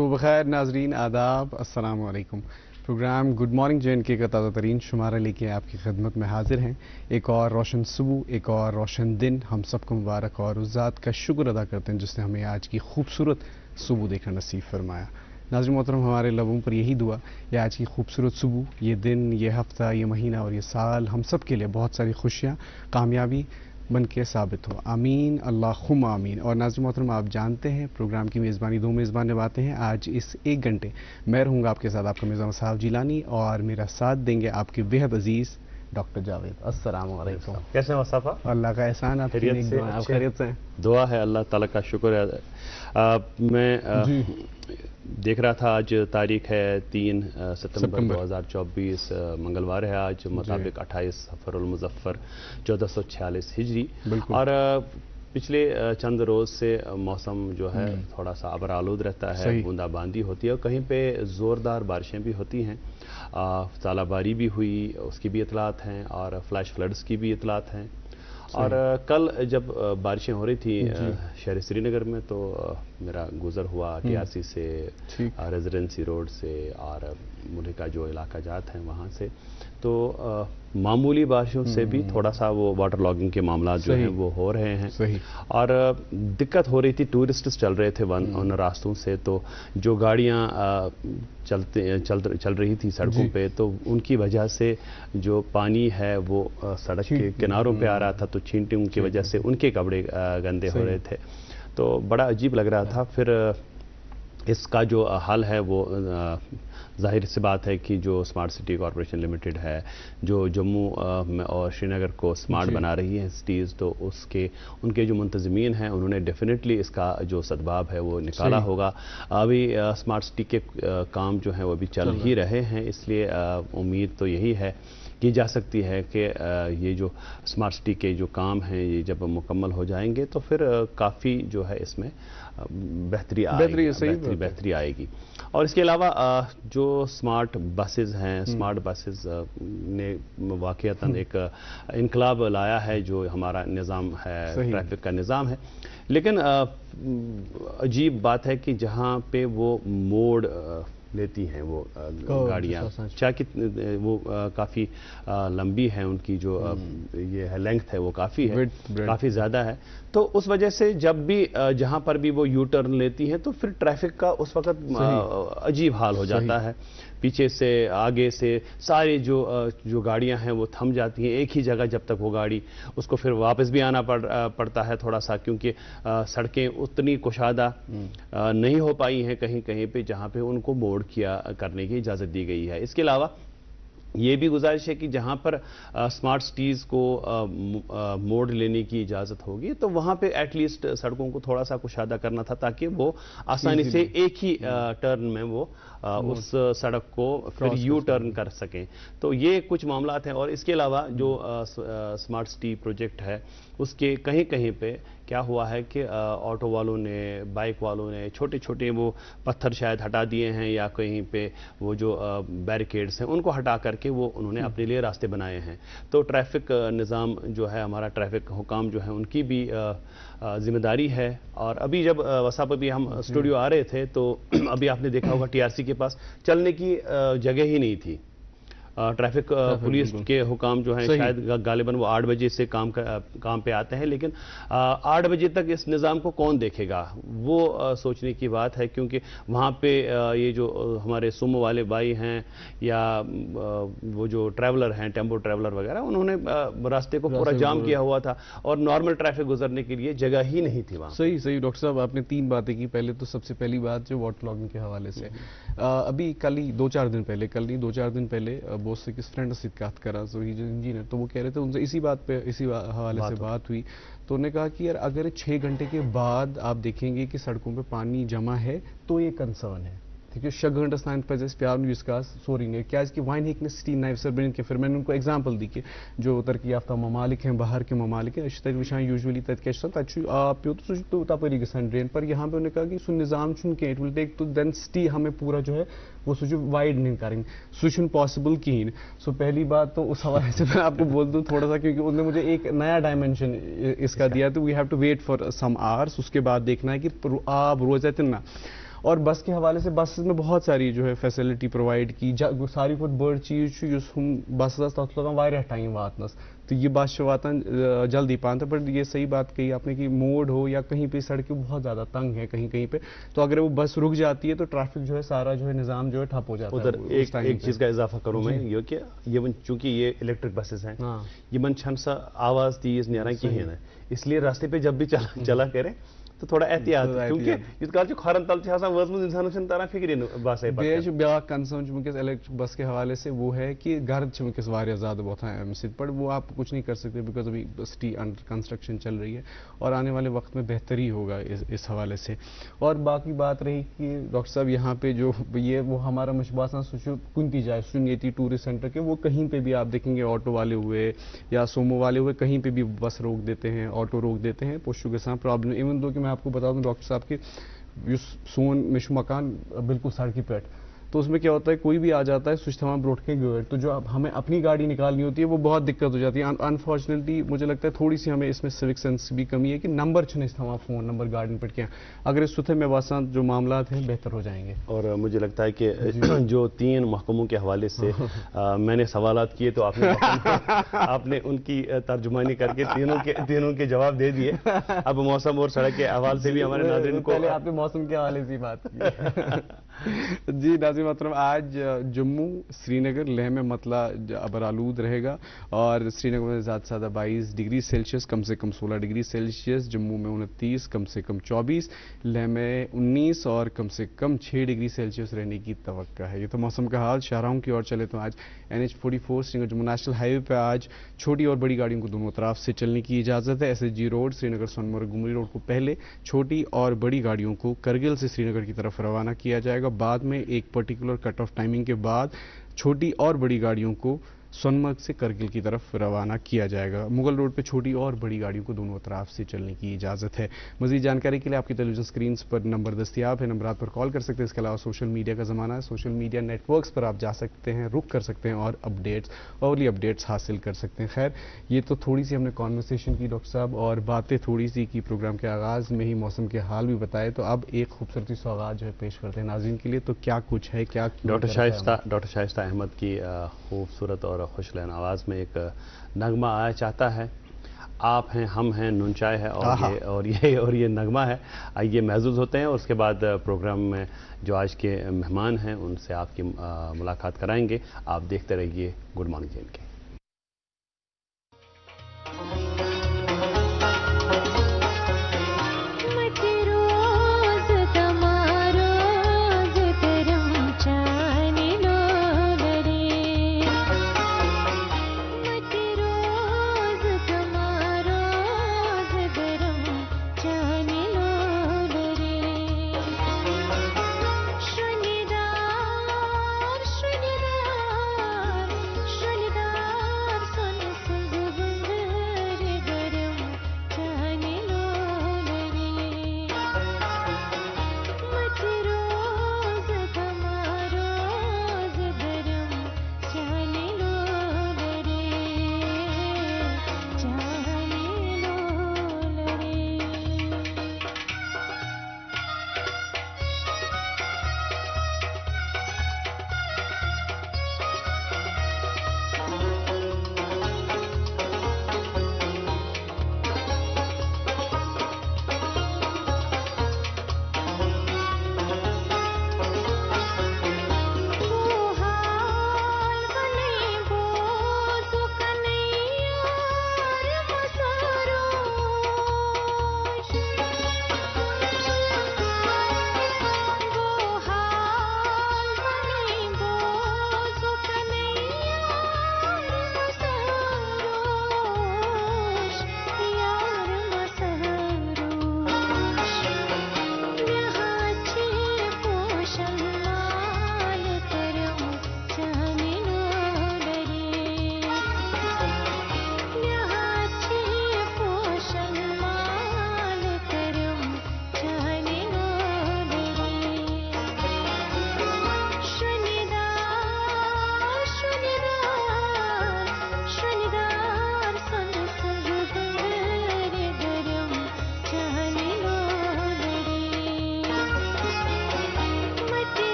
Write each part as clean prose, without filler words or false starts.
صبح بخیر ناظرین، آداب، السلام علیکم۔ پروگرام گڈ مارننگ JNK کا تازہ ترین شمارہ لے کے آپ کی خدمت میں حاضر ہیں۔ ایک اور روشن صبح، ایک اور روشن دن ہم سب کو مبارک، اور اس ذات کا شکر ادا کرتے ہیں جس نے ہمیں آج کی خوبصورت صبح دیکھنا نصیب فرمایا۔ ناظرین محترم، ہمارے لبوں پر یہی دعا، یہ آج کی خوبصورت صبح، یہ دن، یہ ہفتہ، یہ مہینہ اور یہ سال ہم سب کے لیے بہت ساری خوشیاں، کامیابی بن کے ثابت ہو، آمین اللہم آمین۔ اور ناظرین محترم، آپ جانتے ہیں پروگرام کی میزبانی دو میزبان نبھاتے ہیں۔ آج اس ایک گھنٹے میں رہوں گا آپ کے ساتھ، آپ کا میزبان صاحب جیلانی، اور میرا ساتھ دیں گے آپ کے بے حد عزیز ڈاکٹر جاوید۔ السلام علیکم۔ کیسے ہیں مصطفیٰ؟ اللہ کا احسان، آپ خیریت سے ہیں؟ دعا ہے، اللہ تعالیٰ کا شکر ہے۔ میں دیکھ رہا تھا آج تاریخ ہے 3 ستمبر 2024، منگلوار ہے آج، مطابق 28 صفر المظفر 1446 ہجری۔ اور پچھلے چند روز سے موسم جو ہے تھوڑا سا ابرآلود رہتا ہے، بوندا باندی ہوتی ہے اور کہیں پہ زوردار بارشیں بھی ہوتی ہیں، ژالہ باری بھی ہوئی، اس کی بھی اطلاعات ہیں، اور فلیش فلڈز کی بھی اطلاعات ہیں۔ اور کل جب بارشیں ہو رہی تھی شہر سری نگر میں، تو میرا گزر ہوا TRC سے، ریزیڈنسی روڈ سے، اور ملک کا جو علاقہ جات ہیں وہاں سے، تو معمولی بارشوں سے بھی تھوڑا سا وہ واٹر لاگنگ کے معاملات جو ہیں وہ ہو رہے ہیں، اور دقت ہو رہی تھی۔ ٹورسٹس چل رہے تھے ان راستوں سے، تو جو گاڑیاں چل رہی تھی سڑکوں پہ، تو ان کی وجہ سے جو پانی ہے وہ سڑک کے کناروں پہ آ رہا تھا، تو چھینٹوں کی وجہ سے ان کے کپڑے گندے ہو رہے تھے، تو بڑا عجیب لگ رہا تھا۔ پھر اس کا جو حل ہے وہ ظاہر سی بات ہے کہ جو اسمارٹ سٹی کارپوریشن لمیٹڈ ہے، جو جموں اور شری نگر کو اسمارٹ بنا رہی ہے سٹیز، تو ان کے جو منتظمین ہیں انہوں نے ڈیفینیٹلی اس کا جو سدباب ہے وہ نکالا ہوگا۔ ابھی اسمارٹ سٹی کے کام جو ہیں وہ بھی چل ہی رہے ہیں، اس لیے امید تو یہی ہے کی جا سکتی ہے کہ یہ جو اسمارٹ سٹی کے جو کام ہیں یہ جب مکمل ہو جائیں گے تو پھر کافی جو ہے اس میں بہتری آئے گی۔ اور اس کے علاوہ جو اسمارٹ بسز ہیں، اسمارٹ بسز نے واقعتاً ایک انقلاب لایا ہے جو ہمارا نظام ہے، ٹریفک کا نظام ہے، لیکن عجیب بات ہے کہ جہاں پہ وہ موڑ لیتی ہیں وہ گاڑیاں، چاہے وہ کافی لمبی ہیں، ان کی جو یہ ہے لینگتھ ہے وہ کافی زیادہ ہے، تو اس وجہ سے جب بھی جہاں پر بھی وہ یو ٹرن لیتی ہیں تو پھر ٹریفک کا اس وقت عجیب حال ہو جاتا ہے۔ پیچھے سے، آگے سے، ساری جو گاڑیاں ہیں وہ تھم جاتی ہیں ایک ہی جگہ، جب تک وہ گاڑی اس کو پھر واپس بھی آنا پڑتا ہے تھوڑا سا، کیونکہ سڑکیں اتنی کشادہ نہیں ہو پائی ہیں کہیں کہیں پہ جہاں پہ ان کو موڑ کرنے کی اجازت دی گئی ہے۔ اس کے علاوہ یہ بھی گزارش ہے کہ جہاں پر اسمارٹ سٹیز کو موڑ لینے کی اجازت ہوگی تو وہاں پہ ایٹ لیسٹ سڑکوں کو تھوڑا سا کشادہ کرنا تھا، تاکہ وہ آسانی سے ایک ہی ٹرن میں وہ اس سڑک کو پھر یو ٹرن کر سکیں۔ تو یہ کچھ معاملات ہیں، اور اس کے علاوہ جو اسمارٹ سٹی پروجیکٹ ہے اس کے کہیں کہیں پہ کیا ہوا ہے کہ آٹو والوں نے، بائک والوں نے چھوٹے چھوٹے وہ پتھر شاید ہٹا دیے ہیں، یا کہیں پہ وہ جو بیریکیڈز ہیں ان کو ہٹا کر کے وہ انہوں نے اپنے لیے راستے بنائے ہیں۔ تو ٹریفک نظام جو ہے، ہمارا ٹریفک حکام جو ہیں، ان کی بھی ذمہ داری ہے۔ اور ابھی جب وساپ ابھی ہم اسٹوڈیو آ رہے تھے تو ابھی آپ نے دیکھا ہوگا TRC کے پاس چلنے کی جگہ ہی نہیں تھی۔ ٹریفک پولیس کے حکام جو ہیں شاید غالباً وہ 8 بجے سے کام پہ آتے ہیں، لیکن 8 بجے تک اس نظام کو کون دیکھے گا، وہ سوچنے کی بات ہے، کیونکہ وہاں پہ یہ جو ہمارے سومو والے بھائی ہیں یا وہ جو ٹریولر ہیں، ٹیمپو ٹریولر وغیرہ، انہوں نے راستے کو پورا جام کیا ہوا تھا اور نارمل ٹریفک گزرنے کے لیے جگہ ہی نہیں تھی وہاں۔ صحیح ڈاکٹر صاحب، آپ نے 3 باتیں کی۔ پہلے تو سب سے پہلی بات جو واٹر لاگنگ کے حوالے سے، ابھی کل ہی 2-4 دن پہلے بہت سے کس فرینڈ سے بات کرا، جو انجینئر، تو وہ کہہ رہے تھے ان سے اسی بات پہ، اسی حوالے سے بات ہوئی، تو انہوں نے کہا کہ یار اگر 6 گھنٹے کے بعد آپ دیکھیں گے کہ سڑکوں پہ پانی جمع ہے تو یہ کنسرن ہے، ٹھیک ہے۔ 6 گھنٹس تان پزِ پیارن اس کا سوری نے، کیازکہ وائن ہیکہ سٹی نوِ بنت کی۔ پھر میں نے ان کو ایگزامپل دی کہ جو ترقی یافتہ ممالک ہیں، باہر کے ممالک ہیں، تت وچھان یوزولی تت کیا تت آب پیو تو سہ تپری گژھان ڈرین، پر یہاں پہ انہوں نے کہا کہ سہ نظام چھن کہیں، it will take to then city ہمیں پورا جو ہے وہ سہ وائڈنگ کریں، سہ پاسبل کہین۔ سو پہلی بات تو اس حوالے سے میں آپ کو بول دوں تھوڑا سا، کیونکہ انہوں نے مجھے ایک نیا ڈائمینشن اس کا دیا، تو we have to wait for some hours, اس کے بعد دیکھنا ہے کہ آب روزہ تن نہ۔ اور بس کے حوالے سے بس میں بہت ساری جو ہے فیسلٹی پرووائڈ کی ساری کھت بڑ چیز یس ہم بس تک لگان واریاہ ٹائم واتنس تو یہ بس واتان جلدی پہن تھا. بٹ یہ صحیح بات کہی آپ نے کہ موڈ ہو یا کہیں پہ سڑکیں بہت زیادہ تنگ ہیں کہیں کہیں پہ, تو اگر وہ بس رک جاتی ہے تو ٹریفک جو ہے سارا جو ہے نظام جو ہے ٹھپ ہو جاتا ہے. ادھر ایک چیز کا اضافہ کروں میں یہ کہ چونکہ یہ الیکٹرک بسز ہیں یہ چھن سا آواز تیز نیران کہین ہے, اس لیے راستے پہ جب بھی چلا کرے تو تھوڑا احتیاط کیونکہ یت کال کھورن تل وزم انسان تران فکری بس بیٚیہِ بیٛاکھ کنسرن ونکس الیکٹرک بس کے حوالے سے وہ ہے کہ گرد ونکس واریاہ زیادہ ووتھان امہ سۭتۍ, بٹ وہ آپ کچھ نہیں کر سکتے بیکاز ابھی سٹی انڈر کنسٹرکشن چل رہی ہے اور آنے والے وقت میں بہتری ہوگا اس حوالے سے. اور باقی بات رہی کہ ڈاکٹر صاحب یہاں پہ جو یہ وہ ہمارا مجھ باسان سہ کن تہ جائے سہ ٹورسٹ سینٹر کے وہ کہیں پہ بھی آپ دیکھیں گے آٹو والے ہوئے یا سومو والے ہوئے کہیں پہ بھی بس روک دیتے ہیں, آٹو روک دیتے ہیں, پوچھ گژھان پرابلم. ایون دو کہ میں آپ کو بتا دوں ڈاکٹر صاحب کہ سون میں مکان بالکل سڑکی پہ, تو اس میں کیا ہوتا ہے کوئی بھی آ جاتا ہے سوچ تمام بروٹ کے گاڑی, تو جو اب ہمیں اپنی گاڑی نکالنی ہوتی ہے وہ بہت دقت ہو جاتی ہے. انفارچونیٹلی مجھے لگتا ہے تھوڑی سی ہمیں اس میں سوک سینس بھی کمی ہے کہ نمبر تمام فون نمبر گاڑی پہ کیا, اگر اس سطح میں واسان جو معاملات ہیں بہتر ہو جائیں گے. اور مجھے لگتا ہے کہ جو 3 محکموں کے حوالے سے میں نے سوالات کیے تو آپ نے ان کی ترجمانی کر کے تینوں کے جواب دے دیے. اب موسم اور سڑک کے حوالے سے بھی ہمارے ناظرین کو پہلے آپ نے موسم کے حوالے سے بات کی. جی ناظرین محترم, آج جموں سری نگر لیہ میں مطلع ابرآلود رہے گا اور سری نگر میں زیادہ سے زیادہ 22 ڈگری سیلسیس کم سے کم 16 ڈگری سیلسیس, جموں میں 29 کم سے کم 24, لیہ میں 19 اور کم سے کم 6 ڈگری سیلسیس رہنے کی توقع ہے. یہ تو موسم کا حال. شاہراہوں کی اور چلے تو آج NH44 سری نگر جموں نیشنل ہائی وے پہ آج چھوٹی اور بڑی گاڑیوں کو دونوں طرف سے چلنے کی اجازت ہے. SSG روڈ سری نگر سون مرگ گمری روڈ کو پہلے چھوٹی اور بڑی گاڑیوں کو کرگل سے سری نگر کی طرف روانہ کیا جائے گا, بعد میں ایک پرٹیکولر کٹ آف ٹائمنگ کے بعد چھوٹی اور بڑی گاڑیوں کو سونمرگ سے کرگل کی طرف روانہ کیا جائے گا. مغل روڈ پہ چھوٹی اور بڑی گاڑیوں کو دونوں طرف سے چلنے کی اجازت ہے. مزید جانکاری کے لیے آپ کی ٹیلی ویژن اسکرینس پر نمبر دستیاب ہے, نمبرات پر کال کر سکتے ہیں. اس کے علاوہ سوشل میڈیا کا زمانہ ہے, سوشل میڈیا نیٹ ورکس پر آپ جا سکتے ہیں, رک کر سکتے ہیں اور اولی اپڈیٹس حاصل کر سکتے ہیں. خیر یہ تو تھوڑی سی ہم نے کانورسیشن کی ڈاکٹر صاحب اور باتیں تھوڑی سی کی پروگرام کے آغاز میں ہی موسم کے حال بھی بتائے, تو اب ایک خوبصورتی سوغات جو ہے پیش کرتے ہیں ناظرین کے لیے. تو کیا کچھ ہے, کیا ڈاکٹر شائستہ احمد کی خوبصورت اور خوش لہن آواز میں ایک نغمہ آیا چاہتا ہے. آپ ہیں, ہم ہیں, نون چائے ہے اور یہ نغمہ ہے. آئیے محظوظ ہوتے ہیں اور اس کے بعد پروگرام میں جو آج کے مہمان ہیں ان سے آپ کی ملاقات کرائیں گے. آپ دیکھتے رہیے گڈ مارننگ جین کے. Shrinidar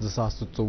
2024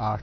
8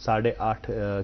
8:30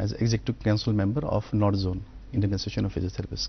as executive council member of North Zone Indian Association of Physiotherapists.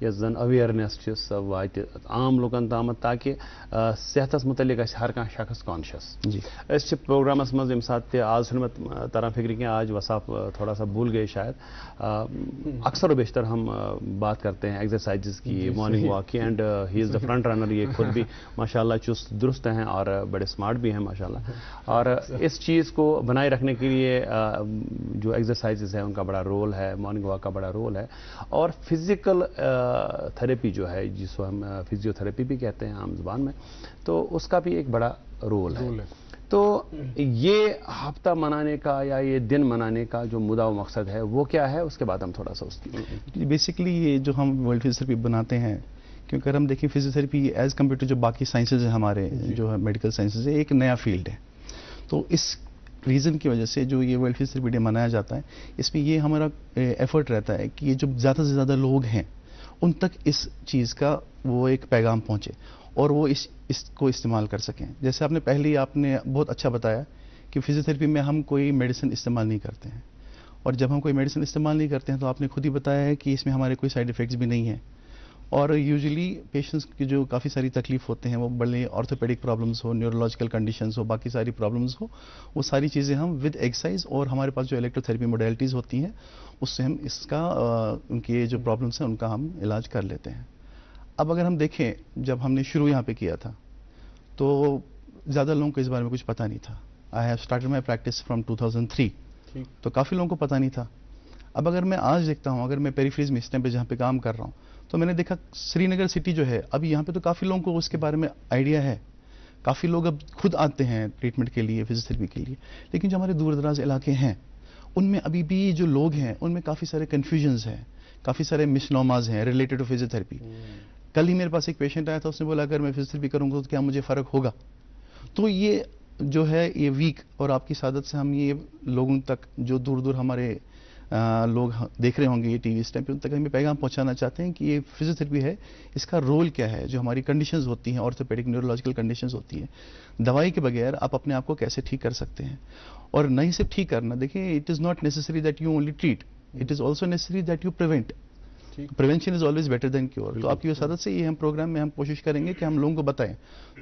یس زن اویئرنیس چھ سۄ واتہِ عام لُکن تامتھ تاکہ صحتس متعلق گژھِ ہر کانٛہہ شخص کانشیس. جی أسۍ چھِ پروگرامس منٛز ییٚمہِ ساتہٕ تہِ آز چھُنہٕ مےٚ تران فکر کینٛہہ آج وساف تھوڑا سا بھول گئے شاید اکثر و بیشتر ہم بات کرتے ہیں ایکسرسائزز کی مارننگ واک کی and he is the front runner. یہ خود بھی ماشاء اللہ چست درست ہیں اور بڑے اسمارٹ بھی ہیں ماشاء اللہ. اور اس چیز کو بنائے رکھنے کے لیے جو ایکسرسائزز ہیں ان کا بڑا رول ہے, مارننگ واک کا بڑا رول ہے. اور فزیکل تھراپی جو ہے جس کو ہم فزیو تھراپی بھی کہتے ہیں عام زبان میں, تو اس کا بھی ایک بڑا رول ہے. تو یہ ہفتہ منانے کا یا یہ دن منانے کا جو مدعا و مقصد ہے وہ کیا ہے, اس کے بعد ہم تھوڑا سا اس کی بیسکلی یہ جو ہم ورلڈ فزیوتھراپی بناتے ہیں, کیونکہ اگر ہم دیکھیں فزیوتھراپی ایز کمپیئر ٹو جو باقی سائنسز ہیں ہمارے جو ہے میڈیکل سائنسز ہے, ایک نیا فیلڈ ہے. تو اس ریزن کی وجہ سے جو یہ ورلڈ فزیوتھراپی ڈے منایا جاتا ہے, اس میں یہ ہمارا ایفرٹ رہتا ہے کہ یہ جو زیادہ سے زیادہ لوگ ہیں ان تک اس چیز کا وہ ایک پیغام پہنچے اور وہ اس کو استعمال کر سکیں. جیسے آپ نے پہلے ہی آپ نے بہت اچھا بتایا کہ فزیوتھراپی میں ہم کوئی میڈیسن استعمال نہیں کرتے ہیں, اور جب ہم کوئی میڈیسن استعمال نہیں کرتے ہیں تو آپ نے خود ہی بتایا ہے کہ اس میں ہمارے کوئی سائیڈ ایفیکٹس بھی نہیں ہیں. اور یوزلی پیشنٹس کی جو کافی ساری تکلیف ہوتے ہیں, وہ بڑے آرتھوپیڈک پرابلمس ہو, نیورولوجیکل کنڈیشنز ہو, باقی ساری پرابلمس ہو, وہ ساری چیزیں ہم ود ایکسرسائز اور ہمارے پاس جو الیکٹرو تھراپی موڈیلٹیز ہوتی ہیں اس سے ہم اس کا ان کی جو پرابلمس ہیں ان کا ہم علاج کر لیتے ہیں. اب اگر ہم دیکھیں جب ہم نے شروع یہاں پہ کیا تھا تو زیادہ لوگوں کو اس بارے میں کچھ پتہ نہیں تھا. I have started my practice from 2003, تو کافی لوگوں کو پتہ نہیں تھا. اب اگر میں آج دیکھتا ہوں, اگر میں پیریفریز میں اس ٹائم پہ جہاں پہ کام کر رہا ہوں, تو میں نے دیکھا سری نگر سٹی جو ہے اب یہاں پہ تو کافی لوگوں کو اس کے بارے میں آئیڈیا ہے. کافی لوگ اب خود آتے ہیں ٹریٹمنٹ کے لیے, فزیوتھراپی کے لیے. لیکن جو ہمارے دور دراز علاقے ہیں ان میں ابھی بھی جو لوگ ہیں ان میں کافی سارے کنفیوژنز ہیں, کافی سارے مسنوماز ہیں ریلیٹڈ ٹو فزیوتھراپی. کل ہی میرے پاس ایک پیشنٹ آیا تھا, اس نے بولا اگر میں فزیوتھراپی کروں گا تو کیا مجھے فرق ہوگا. تو یہ جو ہے یہ ویک اور آپ کی سعادت سے ہم یہ لوگوں تک جو دور دور ہمارے لوگ دیکھ رہے ہوں گے یہ ٹی وی اس ٹائم پہ, ان تک ہمیں پیغام پہنچانا چاہتے ہیں کہ یہ فزیوتھراپی ہے, اس کا رول کیا ہے. جو ہماری کنڈیشنز ہوتی ہیں, آرتھوپیڈک نیورولوجیکل کنڈیشنز ہوتی ہیں, دوائی کے بغیر آپ اپنے آپ کو کیسے ٹھیک کر سکتے ہیں. اور نہیں صرف ٹھیک کرنا, دیکھیں it is not necessary that you only treat, it is also necessary that you prevent. Prevention is always better than cure. تو آپ کی وسادت سے یہ ہم پروگرام میں ہم کوشش کریں گے کہ ہم لوگوں کو بتائیں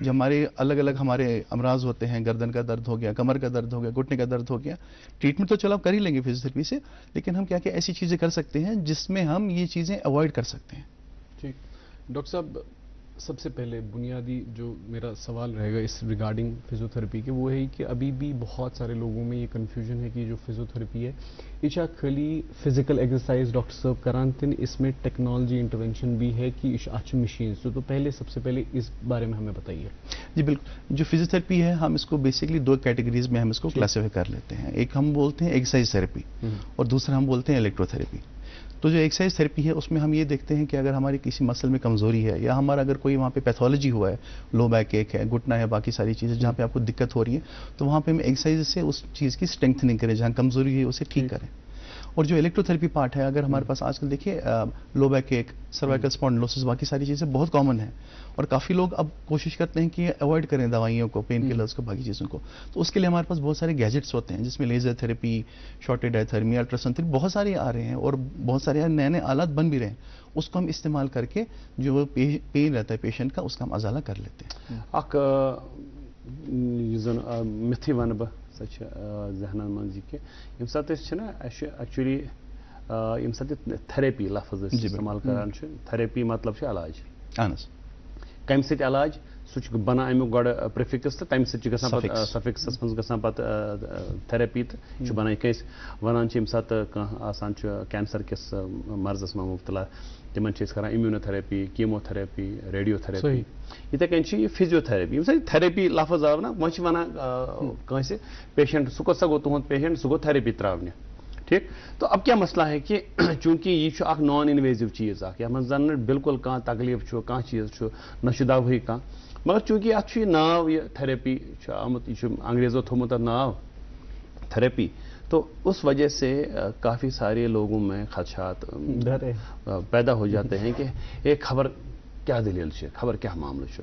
جو ہمارے الگ الگ ہمارے امراض ہوتے ہیں, گردن کا درد ہو گیا, کمر کا درد ہو گیا, گھٹنے کا درد ہو گیا. ٹریٹمنٹ تو چلو آپ کر ہی لیں گے فزیوتھراپی سے, لیکن ہم کیا کیا ایسی چیزیں کر سکتے ہیں جس میں ہم یہ چیزیں اوائڈ کر سکتے ہیں. ٹھیک ڈاکٹر صاحب, سب سے پہلے بنیادی جو میرا سوال رہے گا اس ریگارڈنگ فزیوتھراپی کے, وہ ہے کہ ابھی بھی بہت سارے لوگوں میں یہ کنفیوژن ہے کہ جو فزیوتھراپی ہے یہ چھا خالی فزیکل ایکسرسائز ڈاکٹر صاحب کران تن, اس میں ٹیکنالوجی انٹرونشن بھی ہے کہ اچھ مشینز. تو پہلے سب سے پہلے اس بارے میں ہمیں بتائیے. جی بالکل, جو فزیوتھراپی ہے ہم اس کو بیسکلی دو کیٹیگریز میں ہم اس کو کلاسیفائی کر لیتے ہیں. ایک ہم بولتے ہیں ایکسرسائز تھراپی اور دوسرا ہم بولتے ہیں الیکٹرو تھراپی. تو جو ایکسرسائز تھراپی ہے اس میں ہم یہ دیکھتے ہیں کہ اگر ہماری کسی مسل میں کمزوری ہے یا ہمارا اگر کوئی وہاں پہ پیتھولوجی ہوا ہے, لو بیک ایک ہے, گھٹنا ہے, باقی ساری چیزیں جہاں پہ آپ کو دقت ہو رہی ہے, تو وہاں پہ ہم ایکسرسائز سے اس چیز کی اسٹرینتھنگ کریں, جہاں کمزوری ہے اسے ٹھیک کریں. اور جو الیکٹرو تھراپی پارٹ ہے, اگر ہمارے پاس آج کل دیکھیے لو بیک ایک, سروائکل اسپونڈلوسس, باقی ساری چیزیں بہت کامن ہیں, اور کافی لوگ اب کوشش کرتے ہیں کہ اوائڈ کریں دوائیوں کو, پین کلرز کو, باقی چیزوں کو. تو اس کے لیے ہمارے پاس بہت سارے گیجٹس ہوتے ہیں جس میں laser therapy, sorted ڈائتھرمی, ultrasound therapy, بہت سارے آ رہے ہیں اور بہت سارے نئے نئے آلات بن بھی رہے ہیں. اس کو ہم استعمال کر کے جو پین رہتا ہے پیشنٹ کا اس کا ہم ازالہ کر لیتے ہیں. اک متھی ون بہ سہ ذہنن منٛز کہ یم سات نا ایکچولی یم سات تھراپی لفظ استعمال کران تھراپی مطلب علاج. اہن حظ, کم سۭتۍ علاج سہ بنان امیک گۄڈٕ پرفکس تو تمہ سۭتۍ گژھان پتہٕ سفکسس منٛز گژھان پتہٕ تھراپی تو بنان کٲنٛسہِ ونان یم ساتہٕ کانٛہہ آسان کینسر کس مرضس منٛز مبتلا, تمن کران immunotherapy, chemotherapy, radiotherapy. یتھے کٔنۍ چھِ یہ فزیو تھراپی. یم سات تھراپی لفظ آو نا وہ ونان کٲنٛسہِ پیشنٹ سہ کوٚت سا گوٚو تُہُنٛد پیشنٹ, سہ گوٚو تھراپی تراونہِ. ٹھیک, تو اب کیا مسئلہ ہے کہ چونکہ یہ اخ نان انویزو چیز اخ یتھ منٛز زن بالکل کانٛہہ تکلیف چھُ, کانٛہہ چیز چھُ, نہ چھُ دوہٕے کانٛہہ, مگر چونکہ اتھ چھُ یہ ناو, یہ تھراپی چھُ آمُت, یہ چھُ انگریزو تھوٚومُت اتھ ناو تھراپی, تو اس وجہ سے کافی سارے لوگوں میں خدشات پیدا ہو جاتے ہیں کہ ایک خبر کیا دلیل چھِ, خبر کیا معاملہ چھُ.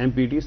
MPT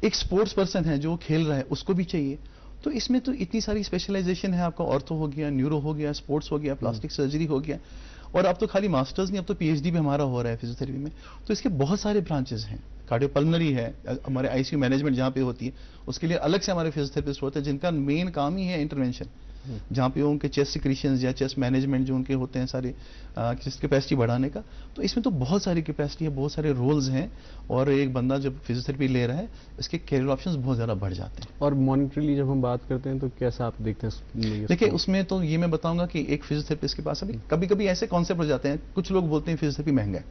ایک سپورٹس پرسن ہے جو کھیل رہا ہے اس کو بھی چاہیے. تو اس میں تو اتنی ساری اسپیشلائزیشن ہے, آپ کا آرتھو ہو گیا, نیورو ہو گیا, اسپورٹس ہو گیا, پلاسٹک سرجری ہو گیا, اور اب تو خالی ماسٹرز نہیں, اب تو پی ایچ ڈی بھی ہمارا ہو رہا ہے فزیوتھیراپی میں. تو اس کے بہت سارے برانچز ہیں. کارڈیو پلمنری ہے, ہمارے آئی سی یو مینجمنٹ جہاں پہ ہوتی ہے اس کے لیے الگ سے ہمارے فزیوتھیراپسٹ ہوتے ہیں جن کا مین کام ہی ہے انٹرونشن, جہاں پہ ان کے چیسٹ سیکریشنز یا چیسٹ مینجمنٹ جو ان کے ہوتے ہیں سارے چیسٹ کیپیسٹی بڑھانے کا. تو اس میں تو بہت ساری کیپیسٹی ہے, بہت سارے رولز ہیں, اور ایک بندہ جب فزیوتھیراپی لے رہا ہے اس کے کیریئر آپشنز بہت زیادہ بڑھ جاتے ہیں. اور مانیٹریلی جب ہم بات کرتے ہیں تو کیسا آپ دیکھتے ہیں؟ دیکھیں اس میں تو یہ میں بتاؤں گا کہ ایک فزیوتھیراپسٹ کے پاس ابھی کبھی کبھی ایسے کانسیپٹ ہو جاتے ہیں, کچھ لوگ بولتے ہیں فزیوتھیراپی مہنگا ہے,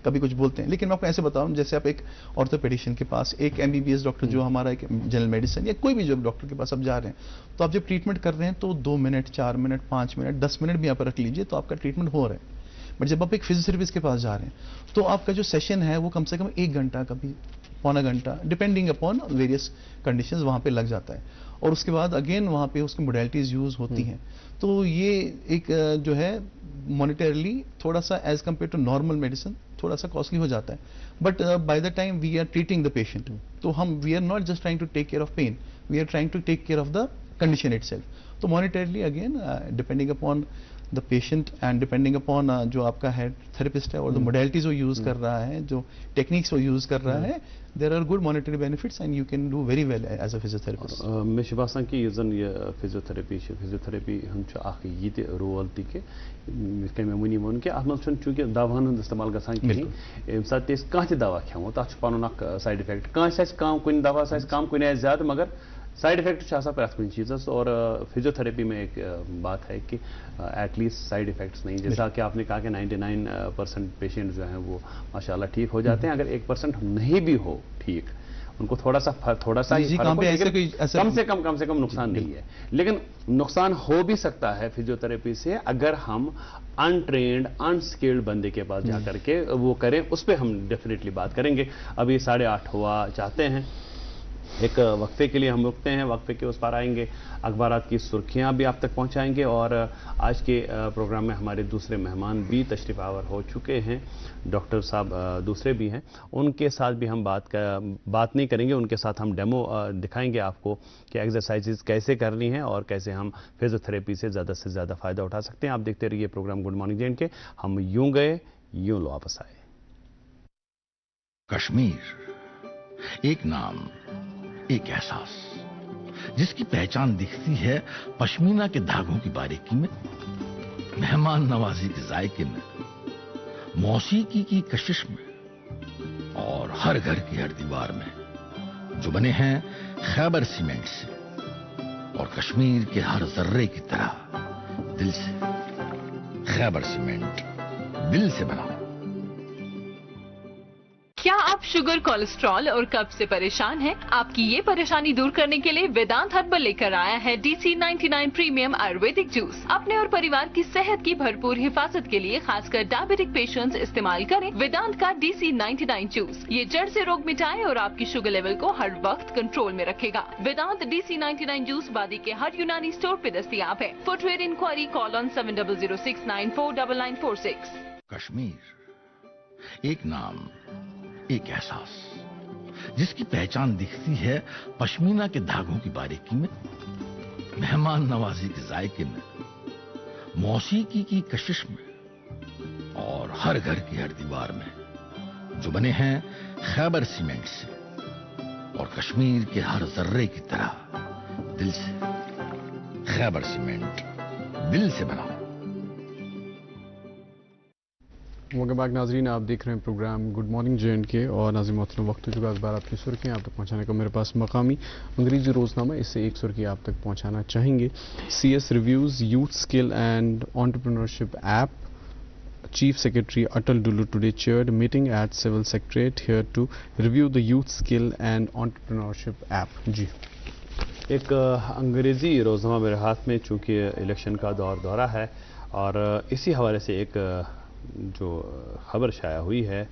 کبھی کچھ بولتے ہیں, لیکن میں آپ کو ایسے بتاؤں, جیسے آپ ایک آرتھوپیڈیشین کے پاس, ایک M B B S doctor جو ہمارا ایک جنرل میڈیسن یا کوئی بھی جو ڈاکٹر کے پاس آپ جا رہے ہیں, تو آپ جب ٹریٹمنٹ کر رہے ہیں تو 2 منٹ 4 منٹ 5 منٹ 10 منٹ بھی آپ رکھ لیجئے تو آپ کا ٹریٹمنٹ ہو رہا ہے. بٹ جب آپ ایک فزیوتھیراپسٹ کے پاس جا رہے ہیں تو آپ کا جو سیشن ہے وہ کم سے کم 1 گھنٹہ, کبھی پونا گھنٹہ, ڈپینڈنگ اپون ویریس کنڈیشنز وہاں پہ لگ جاتا ہے, اور اس کے بعد اگین وہاں پہ اس کی موڈیلٹیز یوز ہوتی ہیں. تو یہ ایک جو ہے مانیٹرلی تھوڑا سا as compare to normal medicine تھوڑا سا کاسٹلی ہو جاتا ہے. But by the time we are treating the patient, تو ہم we are not just trying to take care of pain, we are trying to take care of the condition itself. تو monetarily again depending upon the patient and depending upon جو آپ کا head therapist ہے اور ماڈیلٹیز وہ use کر رہا ہے, جو ٹیکنیکس وہ یوز کر رہا ہے, there are good monetary benefits and you can do very well as a physiotherapist. مے چھ باسان کہ زن یہ فزیوتھراپی ہند اخ یہ رول تہ کہ یت کن مے ونی وون کہ ات مز چونکہ دواہن ہند استعمال گژھان کہیں, یمہ سات تہ کانٛہہ تہ دوا کھیمو تتھ پنن اخ سائڈ افیکٹ, کانٛہہ آسہِ کم کُنہِ دوا آسہِ کم کُنہِ آسہِ زیادٕ, مگر سائڈ افیکٹ پریت کن چیزس. اور فزیوتھراپی میں ایک بات ہے کہ ایٹ لیسٹ سائڈ افیکٹس نہیں, جیسا کہ آپ نے کہا کہ 99% پیشنٹ جو ہیں وہ ماشاءاللہ ٹھیک ہو جاتے ہیں. اگر 1% نہیں بھی ہو ٹھیک, ان کو تھوڑا سا کم سے کم نقصان نہیں ہے. لیکن نقصان ہو بھی سکتا ہے فزیوتھراپی سے اگر ہم انٹرینڈ انسکلڈ بندے کے پاس جا کر کے وہ کریں. اس پہ ہم ڈیفینیٹلی بات کریں گے. ابھی 8:30 ہوا چاہتے ہیں, ایک وقفے کے لیے ہم رکتے ہیں, وقفے کے اس پار آئیں گے, اخبارات کی سرخیاں بھی آپ تک پہنچائیں گے, اور آج کے پروگرام میں ہمارے دوسرے مہمان بھی تشریف آور ہو چکے ہیں, ڈاکٹر صاحب دوسرے بھی ہیں, ان کے ساتھ بھی ہم بات نہیں کریں گے, ان کے ساتھ ہم ڈیمو دکھائیں گے آپ کو کہ ایکسرسائزز کیسے کرنی ہیں اور کیسے ہم فزیوتھراپی سے زیادہ فائدہ اٹھا سکتے ہیں. آپ دیکھتے رہیے پروگرام گڈ مارننگ جے کے. ہم یوں گئے یوں واپس آئے. کشمیر ایک نام, ایک احساس, جس کی پہچان دکھتی ہے پشمینہ کے دھاگوں کی باریکی میں, مہمان نوازی کے ذائقے میں, موسیقی کی کشش میں, اور ہر گھر کی ہر دیوار میں, جو بنے ہیں خیبر سیمنٹ سے اور کشمیر کے ہر ذرے کی طرح دل سے. خیبر سیمنٹ, دل سے بنا. کیا آپ شوگر, کولیسٹرول اور قبض سے پریشان ہیں؟ آپ کی یہ پریشانی دور کرنے کے لیے ویدانت ہربل لے کر آیا ہے DC-99 پریمیم آیورویدک جوس. اپنے اور پریوار کی صحت کی بھرپور حفاظت کے لیے خاص کر ڈائبیٹک پیشنٹس استعمال کریں ویدانت کا DC-99 جوس. یہ جڑ سے روگ مٹائے اور آپ کی شوگر لیول کو ہر وقت کنٹرول میں رکھے گا. ویدانت DC-99 جوس بادی کے ہر یونانی اسٹور پہ دستیاب ہے. فٹ ویئر انکوائری کال آن 7006949946. کشمیر ایک نام, ایک احساس, جس کی پہچان دکھتی ہے پشمینہ کے دھاگوں کی باریکی میں, مہمان نوازی کے ذائقے میں, موسیقی کی کشش میں, اور ہر گھر کی ہر دیوار میں, جو بنے ہیں خیبر سیمنٹ سے اور کشمیر کے ہر ذرے کی طرح دل سے. خیبر سیمنٹ, دل سے بنا. ویلکم بیک ناظرین, آپ دیکھ رہے ہیں پروگرام گڈ مارننگ JNK, اور ناظرین محترم وقت ہو چکا اخبارات کی سرخیاں آپ تک پہنچانے کا میرے پاس مقامی انگریزی روزنامہ, اس سے ایک سرخی آپ تک پہنچانا چاہیں گے. CS reviews youth skill and entrepreneurship app. Chief secretary Atal Dulloo today chaired meeting at civil secretariat here to review the youth skill and entrepreneurship app. جی, ایک انگریزی روزنامہ میرے ہاتھ میں, چونکہ الیکشن کا دورہ ہے, اور اسی حوالے سے ایک جو خبر شائع ہوئی ہے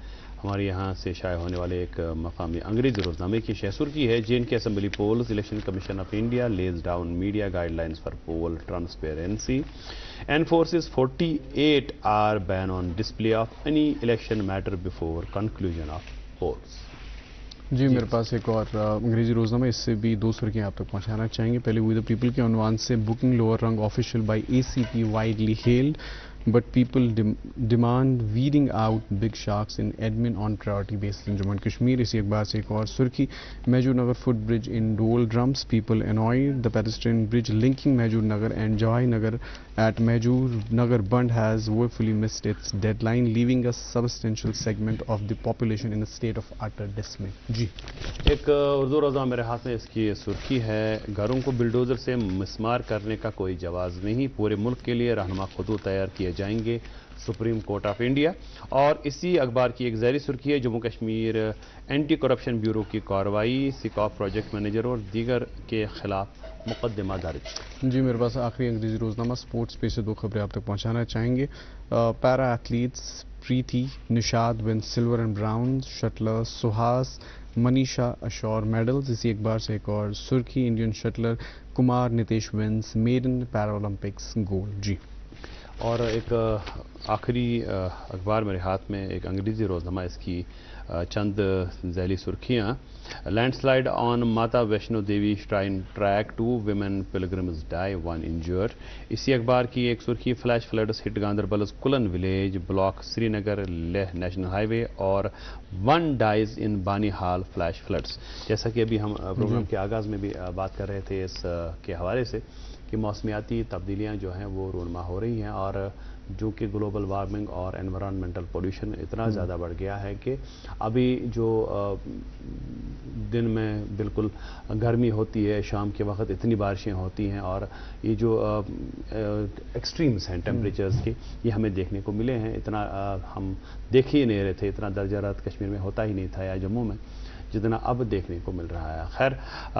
ہمارے یہاں سے شائع ہونے والے ایک مقامی انگریزی روزنامے کی شہسور کی ہے. JNK assembly polls, election commission of India lays down media guidelines for poll transparency, enforces 48-hour ban on display of any election matter before conclusion of polls. جی میرے پاس ایک اور انگریزی روزنامہ، اس سے بھی 2 سرخیاں آپ تک پہنچانا چاہیں گے. پہلے وی دا پیپل کے عنوان سے booking lower rung official by ACP widely held but people demand weeding out big sharks in admin on priority basis in Jammu and Kashmir. اسی اخبار سے ایک اور سرخی، Majur Nagar foot bridge in doldrums people annoyed the pedestrian bridge linking Majur Nagar and Jwai Nagar at Majur Nagar bund has woefully missed its deadline leaving a substantial segment of the population in a state of utter dismay. جی ایک اردو روزنامہ میرے ہاتھ میں، اس کی سرخی ہے، گھروں کو بلڈوزر سے مسمار کرنے کا کوئی جواز نہیں، پورے ملک کے لیے رہنما خطوط تیار کیے جائیں گے سپریم کورٹ آف انڈیا. اور اسی اخبار کی ایک ذیلی سرخی ہے، Jammu Kashmir anti corruption bureau کی کارروائی، سکاف پروجیکٹ مینیجر اور دیگر کے خلاف مقدمہ درج. جی میرے پاس آخری انگریزی روزنامہ اسپورٹس پہ سے 2 خبریں آپ تک پہنچانا چاہیں گے. Para athletes Preethi Nishad won silver and bronze, shuttler Suhas Manisha assure medals. اسی اخبار سے ایک اور سرخی، Indian shuttler Kumar Nitesh wins maiden Paralympics gold. جی اور ایک آخری اخبار میرے ہاتھ میں، ایک انگریزی روزنامہ، اس کی چند ذیلی سرخیاں. Land slide on Mata Vaishno Devi shrine track 2 women پلگرمز dye 1 injured. اسی اخبار کی ایک سرخی، فلیش فلڈز ہٹ گاندربلز کلن ولیج بلاک سری نگر لیہ نیشنل ہائی وے اور 1 ڈائز ان بانی ہال فلیش فلڈز. جیسا کہ ابھی ہم پروگرام کے آغاز میں بھی بات کر رہے تھے اس کے حوالے سے کہ موسمیاتی تبدیلیاں جو ہیں وہ رونما ہو رہی ہیں، اور جو کہ گلوبل وارمنگ اور انوائرمنٹل پولوشن اتنا زیادہ بڑھ گیا ہے کہ ابھی جو دن میں بالکل گرمی ہوتی ہے، شام کے وقت اتنی بارشیں ہوتی ہیں، اور یہ جو ایکسٹریمز ہیں ٹیمپریچرز کی، یہ ہمیں دیکھنے کو ملے ہیں. اتنا ہم دیکھ ہی نہیں رہے تھے، اتنا درجہ حرارت کشمیر میں ہوتا ہی نہیں تھا یا جموں میں جتنا اب دیکھنے کو مل رہا ہے. خیر،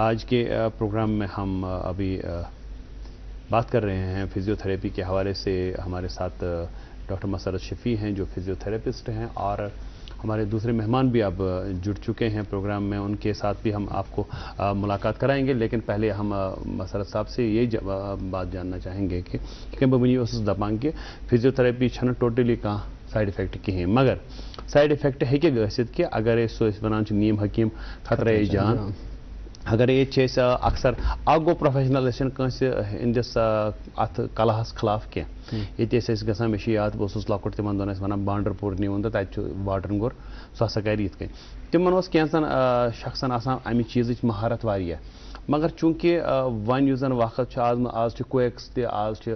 آج کے پروگرام میں ہم ابھی بات کر رہے ہیں فزیو تھراپی کے حوالے سے. ہمارے ساتھ ڈاکٹر مسرت شفیع ہیں جو فزیو تھراپسٹ ہیں، اور ہمارے دوسرے مہمان بھی اب جڑ چکے ہیں پروگرام میں، ان کے ساتھ بھی ہم آپ کو ملاقات کرائیں گے. لیکن پہلے ہم مسرت صاحب سے یہ بات جاننا چاہیں گے کہ بنی اس دپان کہ فزیو تھراپی چھن ٹوٹلی کا سائڈ افیکٹ کہیں، مگر سائڈ افیکٹ ہے کہ گھت کہ اگر سو ونان نیم حکیم خطرہ جان، اگر یہ اکثر گو پروفیشنل ہندس ات کلہس خلاف کی یہ گا مے یاد بہت لکٹ تمہن دن ونان بانڈر پور نیون تو تب واٹر گور سہ ہسا کر یت کن تمن کینچن شخصن آسان امہ چیز مہارت واریاہ، مگر چونکہ ون اس زن وقت آز کویکس تہ آز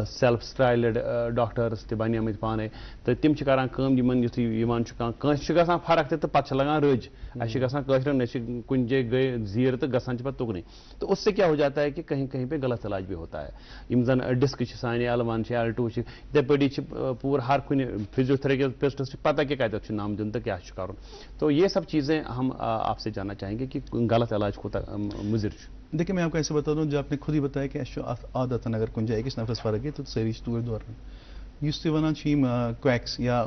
سیلف سٹائلڈ ڈاکٹرس تہ بنے آمت پانے تو تم کران کنس گژھان فرق تہ پتہ لگان رج اچھے گژھان قشرن نہ کن جائے گئے زیر تو گژھان پتہ تکنے. تو اس سے کیا ہو جاتا ہے کہ کہیں کہیں پہ غلط علاج بھی ہوتا ہے. یم زن ڈسک سانے L1 L2 اتھے پی پور ہر کن فزیو تھراپسٹس پتہ کہ کتھ نام دن تو کیا کرن. تو یہ سب چیزیں ہم آپ سے جاننا چاہیں گے کہ غلط علاج کوتا مضر. دیکھیں میں آپ کو ایسے بتا دوں، جو آپ نے خود ہی بتایا کہ عادت اگر کن جائے کس نفرس فرق ہے تو ساری طور دوران اس تہ ونان کویکس یا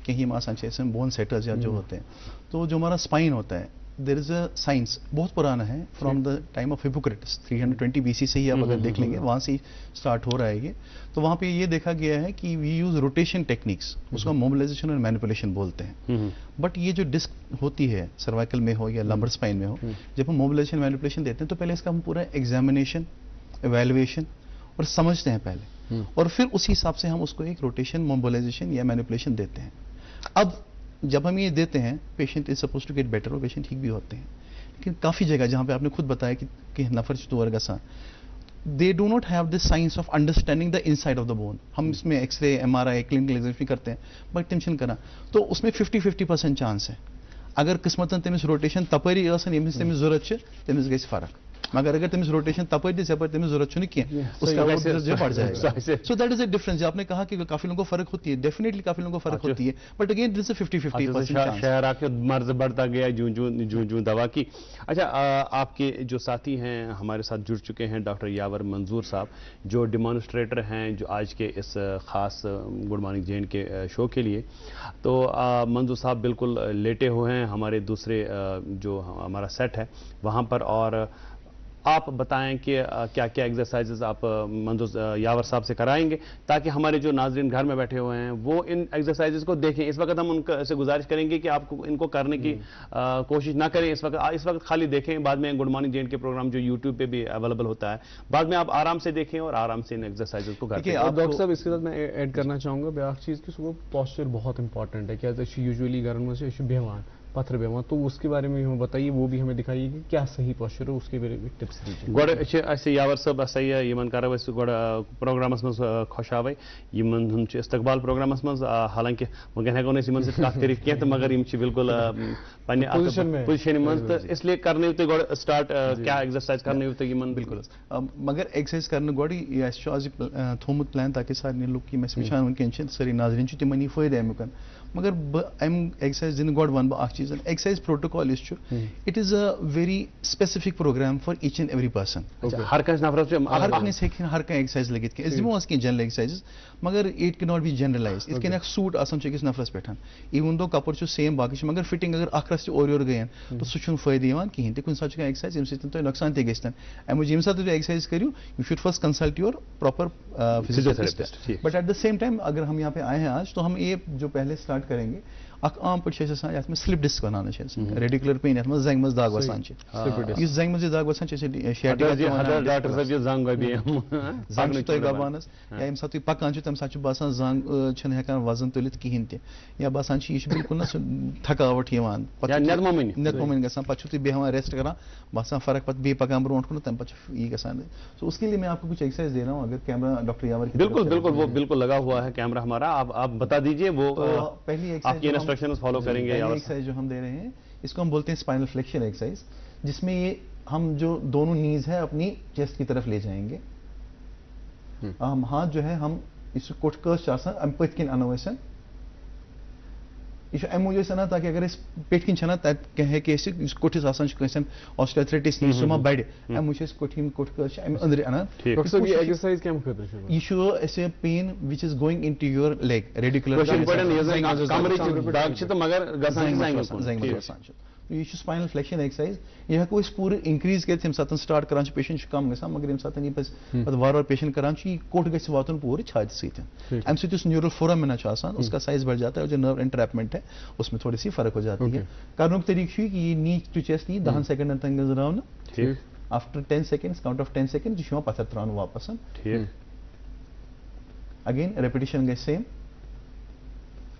کہیں آسان بون سیٹرز یا جو ہوتے ہیں، تو جو ہمارا اسپائن ہوتا ہے دیر از اے سائنس بہت پرانا ہے from the time of Hippocrates 320 BC سے ہی آپ اگر دیکھ لیں گے وہاں سے اسٹارٹ ہو رہا ہے یہ. تو وہاں پہ یہ دیکھا گیا ہے کہ وی یوز روٹیشن ٹیکنیکس، اس کو موبلائزیشن اور مینیپولیشن بولتے ہیں. بٹ یہ جو ڈسک ہوتی ہے سروائکل میں ہو یا لمبر اسپائن میں ہو، جب ہم موبلائزیشن مینیپولیشن دیتے ہیں تو پہلے اس کا ہم پورا ایگزامینیشن ایویلویشن اور سمجھتے ہیں پہلے، اور پھر اسی حساب سے ہم اس کو ایک روٹیشن موبلائزیشن یا مینیپولیشن دیتے ہیں. اب جب ہم یہ دیتے ہیں patient is suppose to get better اور پیشنٹ ٹھیک بھی ہوتے ہیں. لیکن کافی جگہ جہاں پہ آپ نے خود بتایا کہ نفر چتور گسان they do not have this science of understanding the inside of the bone. ہم اس میں X ray MRI clinical examination کرتے ہیں بٹ ٹینشن کرنا تو اس میں 50% چانس ہے اگر قسمتن تمس روٹیشن تپری ٲسن ییٚمِس تمس ضرورت تمس گژھِ فرق، مگر اگر تمس روٹیشن تپر دس یپر تمس ضرورت چھنہ کینٛہہ اس کا جو بڑھ جائے گا. So that is a difference. آپ نے کہا کہ کافی لوگوں کو فرق ہوتی ہے، ڈیفینیٹلی کافی لوگوں کو فرق ہوتی ہے، بٹ اگین دس اے 50% شہرا کے مرض بڑھتا گیا جوں دوا کی. اچھا، آپ کے جو ساتھی ہیں ہمارے ساتھ جڑ چکے ہیں ڈاکٹر یاور منظور صاحب جو ڈیمانسٹریٹر ہیں جو آج کے اس خاص گڈ مارننگ جے اینڈ کے شو کے لیے. تو منظور صاحب بالکل لیٹے ہوئے ہیں ہمارے دوسرے جو ہمارا سیٹ ہے وہاں پر، اور آپ بتائیں کہ کیا کیا ایکسرسائزز آپ منظور یاور صاحب سے کرائیں گے تاکہ ہمارے جو ناظرین گھر میں بیٹھے ہوئے ہیں وہ ان ایکسرسائزز کو دیکھیں. اس وقت ہم ان سے گزارش کریں گے کہ آپ کو ان کو کرنے کی کوشش نہ کریں اس وقت خالی دیکھیں. بعد میں گڈ مارننگ جے اینڈ کے پروگرام جو یوٹیوب پہ بھی اویلیبل ہوتا ہے, بعد میں آپ آرام سے دیکھیں اور آرام سے ان ایکسرسائزز کو کریں. ڈاکٹر صاحب اس کے ساتھ میں ایڈ کرنا چاہوں گا بیاکھ چیز کہ وہ پوسچر بہت امپارٹنٹ ہے. کیا یوزلی گھرن میں سے بیوان پتھر بیوان, تو اس کے بارے میں ہمیں بتائیے, وہ بھی ہمیں دکھائیے کہ کیا صحیح پوسچر ہے, اس کے بارے میں ٹپس دیجیے. گوڑ یاور صاحب یہ کرو گوڑ پروگرامس من خوشاوے ہند استقبال پروگرامس من, حالانکہ ونکن ہیکو نہ یمن سۭتۍ کتھ کٔرِتھ کینٛہہ تہٕ مگر یم بالکل پننہِ پوزیشن من تو اس لیے کرنٲیِو تُہۍ گۄڈٕ سٹارٹ کیا ایکسرسائز کرنٲیِو تُہۍ یمن. بالکل مگر ایکسرسائز کرنے گۄڈٕ یہِ اَسہِ چھُ آز تھومُت پلان تاکہِ سارنٕے لُکھ یِم اَسہِ وٕچھان وٕنکٮ۪ن چھِ سٲری ناظریٖن چھِ تِمن یی فٲیدٕ امیُک. مگر بہٕ امہِ ایکسرسائز دِنہٕ گۄڈٕ وَنہٕ بہٕ اکھ چیٖز, ایکسرسائز پروٹوکال یُس چھُ it is a very specific program for each and every person. ہر کٲنٛسہِ نفرس ہر کٲنٛسہِ ہیٚکہِ ہر کانٛہہ ایکسرسائز لٔگِتھ کینٛہہ. أسۍ دِمو آز کینٛہہ جنرل ایکسرسائزز مگر اٹ کی ناٹ بی جنرلایز. یِتھ کٔنۍ اکھ سوٗٹ آسان چھُ أکِس نفرس پٮ۪ٹھ, ایون دو کپُر چھُ سیم باقٕے چھِ, مگر فٹنگ اگر اکھ رَژھ تہِ اورٕ یورٕ گٔیَن تہٕ سُہ چھُنہٕ فٲیدٕ یِوان کِہیٖنۍ تہِ. کُنہِ ساتہٕ چھُ کانٛہہ ایکسرسائز ییٚمہِ سۭتۍ تۄہہِ نۄقصان تہِ گژھِ. اَمہِ موٗجوٗب ییٚمہِ ساتہٕ تُہۍ ایکسرسائز کٔرِو you should first consult your proper physiotherapist. But at the same time اگر ہم یہاں پہ آئے ہیں آج تو ہم یہ جو پہلے اسٹارٹ کریں گے, اکھ عام پٲٹھۍ چھِ أسۍ آسان یتھ منٛز سلپ ڈسک ونان چھِ أسۍ, ریڈیکولر پین یتھ منٛز زنٛگہِ منٛز دگ وسان چھِ. یُس زنٛگہِ منٛز یہِ دگ وسان چھِ زنٛگ چھِ تۄہہِ گبان حظ, یا ییٚمہِ ساتہٕ تُہۍ پکان چھِو تمہِ ساتہٕ چھُ باسان زنٛگ چھِنہٕ ہٮ۪کان وزن تُلِتھ کِہینۍ تہِ, یا باسان چھِ یہِ چھِ بالکل نہ سُہ تھکاوٹ یِوان, نٮ۪تمومٕنۍ گژھان, پتہٕ چھِو تُہۍ بیٚہوان ریسٹ کران, باسان فرق, پتہٕ بیٚیہِ پکان برونٛٹھ کُن, تمہِ پتہٕ چھُ یہِ گژھان. تو اس کے لیے میں آپ کو کچھ ایکسرسائز دے رہا ہوں. اگر کیمرہ ڈاکٹر یاور بالکل بالکل وہ بالکل لگا ہوا ہے کیمرہ ہمارا, آپ بتا دیجیے وہ پہلی آپ کی انسٹرکشن فالو کریں گے. ایکسرسائز جو ہم دے رہے ہیں اس کو ہم بولتے ہیں اسپائنل فلیکشن ایکسرسائز, جس میں یہ ہم جو دونوں نیز ہے اپنی چیسٹ کی طرف لے جائیں گے. ہم ہاتھ جو ہے ہم اس کوٹ کٲش چھِ آسان ام پٔتۍ کِنۍ انو أسۍ, یہ چھُ امہِ موٗجوٗب أسۍ اَنان تاکہِ اگر أسۍ پیٚٹھۍ کِنۍ چھِ اَنان تَتہِ کینٛہہ ہیٚکہِ ٲسِتھ یُس کوٚٹھِس آسان چھُ کٲنٛسہِ آسٹریتھرایٹِس نِش سُہ ما بَڑِ, امہِ موٗجوٗب چھِ أسۍ کوٚٹھۍ کوٚٹھ کٲش چھِ امہِ أنٛدرٕ اَنان. ڈاکٹر صٲب یہ ایکسرسائز کَمہِ خٲطرٕ چھُ؟ یہِ چھُ اَسہِ pain which is going into your leg radicular گژھان. یہ سپائنل فلیکشن ایکسرسائز یہ ہیٚکو أسۍ پوٗرٕ اِنکریٖز کٔرِتھ ییٚمہِ ساتہٕ سٹارٹ کران چھِ پیشنٹ چھُ کم گژھان, مگر ییٚمہِ ساتہٕ یہِ پَتہٕ وارٕ وارٕ پیشنٹ کران چھُ, یہِ کوٚٹ گژھِ واتُن پوٗرٕ چھاتہِ سۭتۍ. اَمہِ سۭتۍ یُس نیورل فورامِنا چھُ آسان اس کا سائز بڑھ جاتا ہے, اور جو نرو انٹریپمنٹ ہے اس میں تھوڑی سی فرق ہو جاتی ہے. کرنُک طریقہٕ چھُ یہِ کہ یہ نیٖچ ٹو چیسٹ یی 10 سیکنڈن تام گٔنٛزراونہٕ, after 10 seconds count of 10 second یہِ چھُ یِوان پتھر تراونہٕ واپس. اگین ریپِٹیشن گژھِ سیم,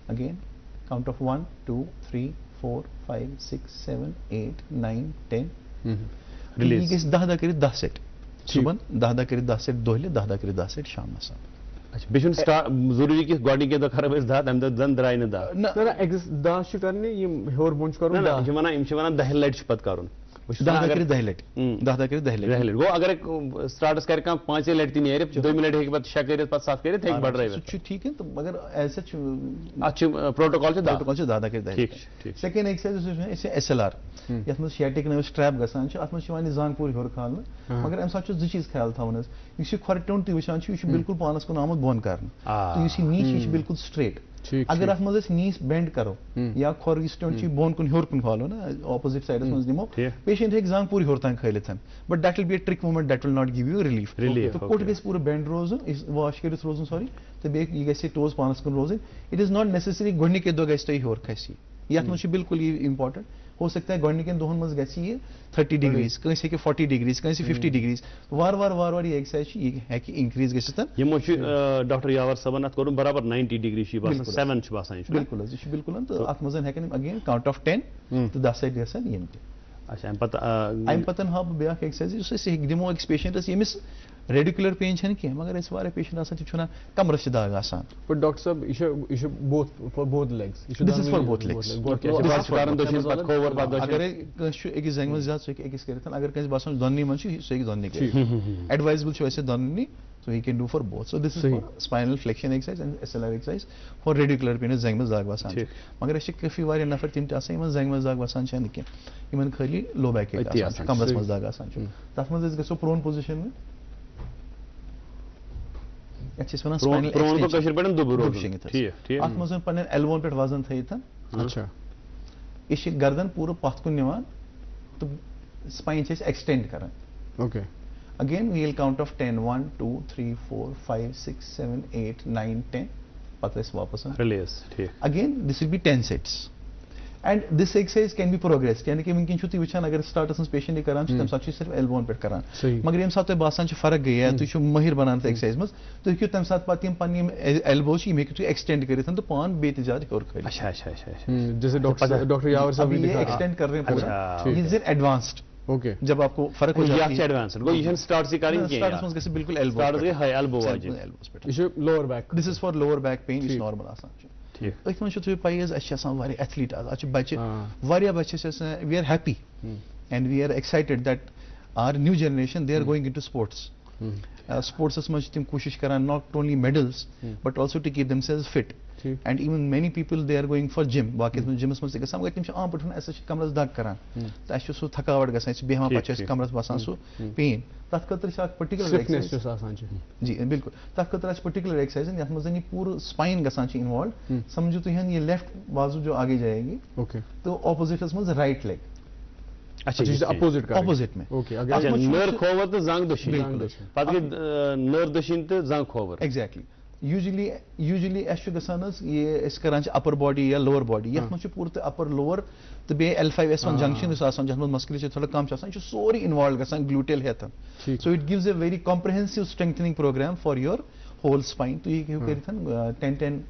اگین کاؤنٹ آف 1 2 3 4 5 6 7 8 9 10. یہ گژھِ 10 کٔرِتھ 10 سیٹ صبحن, 10 کٔرِتھ 10 سیٹ دۄہلہِ, 10 کٔرِتھ 10 سیٹ شامنس. بیٚیہِ چھُنہٕ ضروٗری کہِ گۄڈنِکے دۄہ کرو أسۍ 10 تَمہِ دۄہ زن درٛاے نہٕ 10. نہ 10 چھُ کرنہِ, یِم ہیوٚر بۄن چھُ کرُن. یِم چھِ وَنان 10 لٹہِ چھُ پتہٕ کرُن. 10 کٔرِتھ 10 لٹہِ, 10 کٔرِتھ 10 لٹہِ. گوٚو اگر سٹارٹس کرِ کانٛہہ 5 لٹہِ تہِ نیرِ, 2 لٹہِ ہیٚکہِ پتہٕ 6 کٔرِتھ, پتہٕ 7 کٔرِتھ, ہیٚکہِ بڑرٲوِتھ. سُہ چھُ ٹھیٖک تہٕ مگر ایز سچ اتھ چھُ پروٹوکال چھُ 10 کٔرِتھ 10. سیکنڈ ایکسرسائز یُس چھُ ایس ایل آر, یتھ منٛز شیٹِک نٔو سٹریپ گژھان چھِ, اتھ منٛز چھِ یِوان یہِ زنٛگ پوٗرٕ ہیوٚر کھالنہٕ, مگر اَمہِ ساتہٕ چھُ 2 چیٖز خیال تھاوُن حظ. یُس یہِ کھۄرٕ ٹیوٚنٛڈ تُہۍ وٕچھان چھُ, یہِ چھُ بالکل پانس کُن آمُت بۄن کرنہٕ, تہٕ یُس یہِ نی چھِ یہِ چھِ بالکل سٹریٹ. اگر اتھ منٛز أسۍ نیٖس بینڈ کرو یا کھۄر یُس ٹیوٚنٛڈ چھُ یہِ بۄن کُن ہیوٚر کُن کھالو نا, اپوزِٹ سایڈس منٛز دِمو, پیشنٹ ہیٚکہِ زنٛگ پوٗرٕ ہیوٚر تام کھٲلِتھ, but that will be a trick movement that will not give you relief. تہٕ کوٚٹ گژھِ پوٗرٕ بینڈ روزُن, واش کٔرِتھ روزُن, سوری, تہٕ بیٚیہِ یہِ گژھِ ٹوز پانس کُن روزٕنۍ. اٹ از ناٹ نیسسری گۄڈنِکے دۄہ گژھِ تۄہہِ ہیوٚر کھسہِ, یتھ منٛز چھُ بالکل یہِ امپارٹنٹ. ہو سکتا ہے گۄڈنِکٮ۪ن دۄہن منٛز گژھِ یہِ 30 ڈگریٖز, کٲنٛسہِ ہیٚکہِ 40 ڈگریٖز, کٲنٛسہِ 50 ڈگریٖز. وارٕ وارٕ یہِ ایکسرسائز چھِ یہِ ہیٚکہِ اِنکریٖز گٔژھِتھ. یِمو چھُ ڈاکٹر یاور صٲبن اتھ کوٚرمُت برابر 90 ڈگری چھُ باسان, 7 چھُ باسان. بالکل حظ, یہِ چھُ بالکل. تہٕ اتھ منٛز ہیٚکن یِم اگین کاؤنٹ آف 10 تہٕ 10 سیٹ گژھن یِم تہِ. اچھا امہِ پتہٕ ہاو بہٕ بیٛاکھ ایکسرسائز یُس أسۍ دِمو أکِس پیشنٹس ییٚمِس ریڈیکولر پین چھنہٕ کینٛہہ, مگر أسۍ واریاہ پیشنٹ آسان تِم چھِ وَنان کمرس چھِ دگ آسان. بٹ ڈاکٹر صٲب یہِ چھُ both legs. This is for both legs. اگرے کٲنٛسہِ چھُ أکِس زنٛگہِ منٛز زیادٕ سُہ ہیٚکہِ أکِس کٔرِتھ, اگر کٲنٛسہِ باسان دۄنوٕنی منٛز چھُ سُہ ہیٚکہِ دۄنوٕنی کٔرِتھ. ایڈوایزبل چھُ ویسے دۄنوٕنی, so he can do for both. So this is for spinal flexion exercise and SLR exercise for radicular pain, زنٛگہِ منٛز دگ باسان چھِ. مگر أسۍ چھِ کٲفی واریاہ نفر تِم تہِ آسان یِمن زنٛگہِ منٛز دگ باسان چھنہٕ کینٛہہ, یِمن خٲلی لو بیک ایک آسان چھُ, کمرس منٛز دگ آسان چھُ. تتھ منٛز أسۍ گژھو پرون پوزِشن منٛز, یتھ چھِ أسۍ وَنان اتھ منٛز پننٮ۪ن ایلبون پٮ۪ٹھ وزن تھٲیِتھ. یہِ چھِ گردن پوٗرٕ پتھ کُن نِوان تہٕ سپاین چھِ أسۍ ایکسٹینڈ کران. Okay. Again, we'll count off 10, 1, 2, 3, 4, 5, 6, 7, 8, 9, 10. Patras wapas aan. Release, ٹھیک. Again, this will be 10 sets. And this exercise can be progressed. یعنی کہ وٕنکٮ۪ن چھُو تُہۍ وٕچھان اگر سٹارٹس منٛز پیشنٹ یہِ کران چھُ تَمہِ ساتہٕ چھُ صرف ایلبوون پٮ۪ٹھ کران. مگر ییٚمہِ ساتہٕ تۄہہِ باسان چھُ فرق گٔے یا تُہۍ چھِو مٲہِر بنان تَتھ ایکسرسایز منٛز تُہۍ ہیٚکِو تَمہِ ساتہٕ پتہٕ یِم پنٕنۍ یِم ایلبوز چھِ یِم ہیٚکِو تُہۍ ایکسٹینڈ کٔرِتھ تہٕ پان بیٚیہِ تہِ زیادٕ ہیوٚر کھٲلِتھ. اچھا اچھا اچھا اچھا. جیسے ڈاکٹر یاور صاحب یہ ایکسٹینڈ کر رہے ہیں پورا. یہ از ایڈوانسڈ. اوکے. جب آپ کو فرق ہو جاتا ہے ایڈوانسڈ گوٚو یہِ چھَنہٕ سٹارٹ سی کَرٕنۍ کینٛہہ. سٹارٹس منٛز گژھِ بالکل ایلبو. سٹارٹ گٔے ہاے ایلبو واجِنۍ. یہ چھُ lower back. This is for lower back pain یُس نارمل آسان چھُ. أتھۍ منٛز چھُو تۄہہِ پَیی حظ اَسہِ چھِ آسان واریاہ ایتھلیٖٹ آز چھِ بَچہِ واریاہ بَچہِ چھِ آسان. We are happy and we are excited that are new generation they are going into sports. سپورٹسس منٛز چھِ تِم کوٗشِش کران not only medals but also to keep themselves fit. And even many people they are going for gym. باقٕے جِمس منٛز تہِ گژھان مگر تِم چھِ عام پٲٹھۍ اَسہِ چھِ کمرس دگ کران تہٕ اَسہِ چھُ سُہ تھکاوٹ گژھان أسۍ چھِ بیٚہوان پَتہٕ چھُ اَسہِ کمرس باسان سُہ پین. تَتھ خٲطرٕ چھِ اکھ پٔٹِکیوٗلر ایکسرسایز. جی بالکل تَتھ خٲطرٕ آسہِ پٔٹِکیوٗلر ایکسرسایز یَتھ منٛز یہِ پوٗرٕ سپاین گژھان چھِ اِنوالو. سمجھو تُہۍ یہِ لیفٹ بازو جو آگے جائے گی تو اپوزٹس منٛز رائٹ لیگ. اچھا اپوزٹ میں. نٔر کھووُر تہٕ زنٛگ دٔچھِنۍ. پتہٕ گٔے نٔر دٔچھِنۍ تہٕ زنٛگ کھووُر. ایگزیکٹلی. یوٗجولی اَسہِ چھُ گژھان حظ یہِ أسۍ کران چھِ اپر باڈی یا لوور باڈی. یَتھ منٛز چھُ پوٗرٕ تہِ اپر لوور تہٕ بیٚیہِ L5S1 جنکشن یُس آسان یَتھ منٛز مسکلچر تھوڑا کم چھُ آسان یہِ چھُ سورُے اِنوالو گژھان گلوٗٹیل ہیٚتھ. So it gives a very comprehensive strengthening program for your whole spine. تُہۍ ہیٚکِو کٔرِتھ 10-10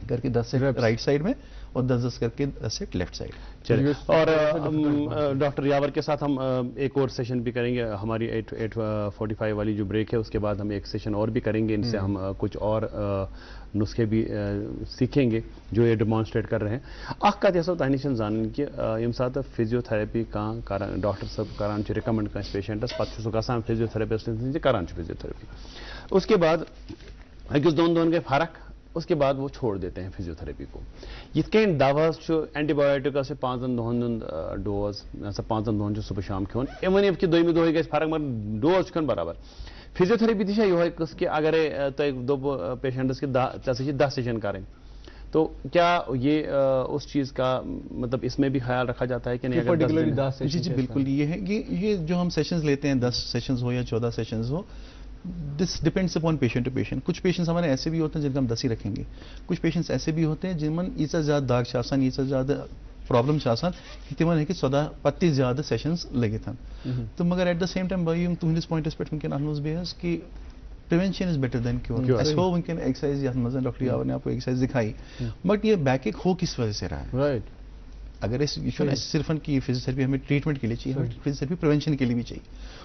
کر کے 10 سیٹ رائٹ سائڈ میں اور 10-10 کر کے 10 سیٹ لیفٹ سائڈ. چلیے. اور ڈاکٹر یاور کے ساتھ ہم ایک اور سیشن بھی کریں گے. ہماری 8:45 والی جو بریک ہے اس کے بعد ہم ایک سیشن اور بھی کریں گے. ان سے ہم کچھ اور نسخے بھی سیکھیں گے جو یہ ڈیمانسٹریٹ کر رہے ہیں. اکھ کتھ یژھو تۄہہِ نِش زانٕنۍ کہِ ییٚمہِ ساتہٕ فِزیوتھیرپی کانٛہہ کران ڈاکٹر صٲب کران چھُ رِکمنڈ کٲنٛسہِ پیشنٹس پتہٕ چھُ سُہ گژھان فِزیوتھیرپسٹ نِش تہِ کران چھُ فِزیوتھیرپی. اس کے بعد أکِس دۄن دۄہن گٔے فرق. اس کے بعد وہ چھوڑ دیتے ہیں فزیوتھیرپی کو. یِتھ کٔنۍ دوا چھُ اینٹی بایوٹِک 5 دۄہن ہُنٛد ڈوز 5 دۄہن چھُ صبح شام کھیوٚن. أمۍ ؤنِو کہِ دوٚیمہِ دۄہٕے گژھِ فرق مگر ڈوز چھُ کھیوٚن برابر. فزیوتھیرپی تہِ چھےٚ یِہوے قٕصہٕ کہِ اگرے تۄہہِ دوٚپ پیشنٹس کہِ ژےٚ ہسا چھِ 10 سیشن کرٕنۍ تو کیا یہ اس چیز کا مطلب اس میں بھی خیال رکھا جاتا ہے کہ نہیں؟ جی بالکل. یہ ہے یہ جو ہم سیشنز لیتے ہیں 10 سیشنز ہو یا 14 سیشنز ہو this depends upon patient to patient. کچھ پیشنٹس ہمارے ایسے بھی ہوتے ہیں جن کا ہم 10 ہی رکھیں گے. کچھ پیشنٹس ایسے بھی ہوتے ہیں جن میں ییٖژاہ زیادٕ دگ چھِ آسان ییٖژاہ زیادٕ پرابلم چھِ آسان کہِ تِمن ہیٚکہِ 14 پتہٕ تہِ زیادٕ سیشنز لٔگِتھ. تہٕ مگر ایٹ د سیم ٹایم بہٕ یِم تُہنٛدِس پویِنٹس پٮ۪ٹھ وٕنکٮ۪ن اتھ منٛز بیٚیہِ حظ کہِ prevention is better than cure. اَسہِ ہوو وٕنکٮ۪ن ایکسرسائز یَتھ منٛز ڈاکٹر یاور نے آپ کو ایکسرسائز دکھائی بٹ یہ بیک ایک ہو کس وجہ سے رہا ہے. رائٹ. اگر یہ چھُنہٕ اَسہِ صرف کہ فزیوتھیرپی ہمیں ٹریٹمنٹ کے لیے چاہیے ہمیں فزیوتھیرپی پریونشن کے لیے بھی چاہیے.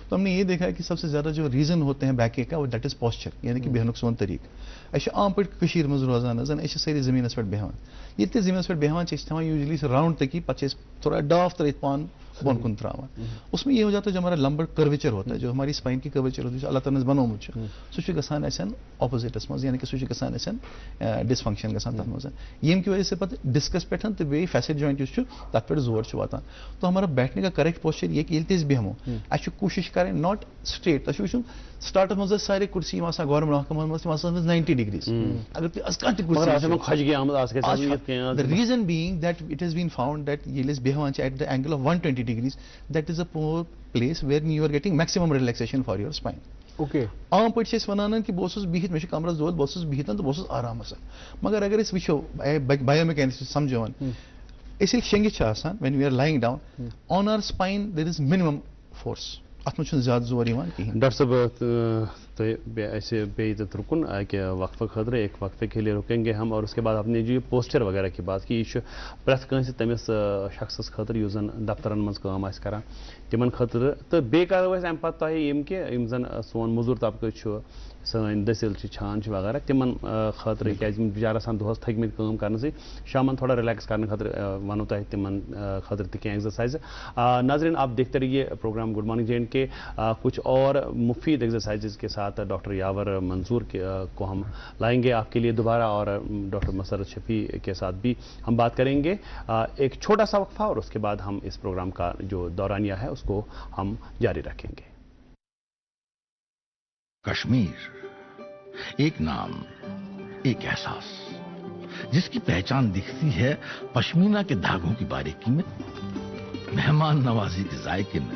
تو ہم نے یہ دیکھا ہے کہ سب سے زیادہ جو ریزن ہوتے ہیں بیک ایک کا وہ دیٹ از پاسچر یعنی کہ بیہنُک سون طریقہٕ. أسۍ چھِ عام پٲٹھۍ کٔشیٖرِ منٛز روزان حظ أسۍ چھِ سٲری زٔمیٖنَس پٮ۪ٹھ بیٚہوان. ییٚتہِ تہِ زٔمیٖنَس پٮ۪ٹھ بیٚہوان چھِ أسۍ تھاوان یوٗجولی سُہ راوُنڈ تٔکی پَتہٕ چھِ أسۍ تھوڑا ڈاف ترٲیِتھ پان بۄن کُن تراوان. اس میں یہ ہو جاتا ہے جو ہمارا لمبر کرویچر ہوتا ہے جو ہماری اسپائن کی کرویچر ہوتی ہے جو اللہ تعالیٰ نے بنومُت چھُ سُہ چھُ گژھان اَسہِ اپوزِٹس منٛز یعنی کہ سُہ چھُ گژھان اَسہِ ڈِسفنٛکشن گژھان تَتھ منٛز ییٚمہِ کہِ وجہ سے پتہٕ ڈِسکس پٮ۪ٹھ تہٕ بیٚیہِ فیسٹ جویِنٹ یُس چھُ تَتھ پٮ۪ٹھ زور چھُ واتان. تو ہمارا بیٹھنے کا کریکٹ پوسچر یہ کہ ییٚلہِ تہِ أسۍ بیٚہمو اَسہِ چھُ کوٗشِش کَرٕنۍ ناٹ سٹریٹ. تۄہہِ چھُ وٕچھُن سٹارٹس منٛز ٲسۍ سارے کُرسی یِم آسان گورمنٹ محکمن منٛز تِم آسان 90 ڈگریز. اگر تُہۍ آز کانٛہہ تہِ کُرسی the reason being that it has been found that ییٚلہِ أسۍ بیٚہوان چھِ at the angle of 120 degrees that is a place where you are getting maximum relaxation for your spine. Okay. عام پٲٹھۍ چھِ أسۍ وَنان کہ بہٕ اوسُس بِہِتھ مےٚ چھُ کمرس دود بہٕ اوسُس بِہِتھ تہٕ بہٕ اوسُس آرام آسان. مگر اگر أسۍ وٕچھو بایو میکینکس سمجھاوان أسۍ ییٚلہِ شیٚنگِتھ چھِ آسان when we are lying down on our spine there is minimum force. اتھ منٛز چھُنہٕ زیادٕ زور یِوان کِہیٖنۍ. ڈاکٹر صاحب تو ایسے بے رکن کہ وقفہ خطرہ ایک وقفے کے لیے رکیں گے ہم اور اس کے بعد اپنے جو پوسچر وغیرہ کی بات کی یہ پرٛٮ۪تھ کٲنٛسہِ تٔمِس شخصس خٲطرٕ یُس زن دفترن منٛز کٲم آسہِ کران تِمن خٲطرٕ تہٕ بیٚیہِ کرو أسۍ اَمہِ پتہٕ تۄہہِ یِم کہِ یِم زن سون موٚزوٗر طبقہٕ چھُ سٲنۍ دٔسِل چھِ چھان چھِ وغیرہ تِمن خٲطرٕ کیٛازِ یِم بِچار آسان دۄہس تھٔکمٕتۍ کٲم کرنسٕے شامن تھوڑا رِلیکس کرنہٕ خٲطرٕ وَنو تۄہہِ تِمن خٲطرٕ تہِ کینٛہہ ایگزرسائز. ناظرین آپ دیکھتے رہیے programme good morning J and K. کچھ اور مفید ایگزرسائزز کے ساتھ ڈاکٹر یاور منصور کو ہم لائیں گے آپ کے لیے دوبارہ اور ڈاکٹر مسرت شفیع کے ساتھ بھی ہم بات کریں گے. ایک چھوٹا سا وقفہ اور اس کے بعد ہم اس پروگرام کا جو دورانیہ ہے اس کو ہم جاری رکھیں گے. کشمیر ایک نام ایک احساس جس کی پہچان دکھتی ہے پشمینہ کے دھاگوں کی باریکی میں مہمان نوازی کے ذائقے میں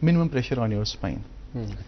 minimum pressure on your spine.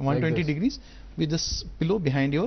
120 degrees with this pillow behind your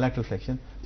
lateral flexion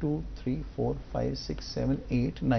2 3 4 5 6 7 8 9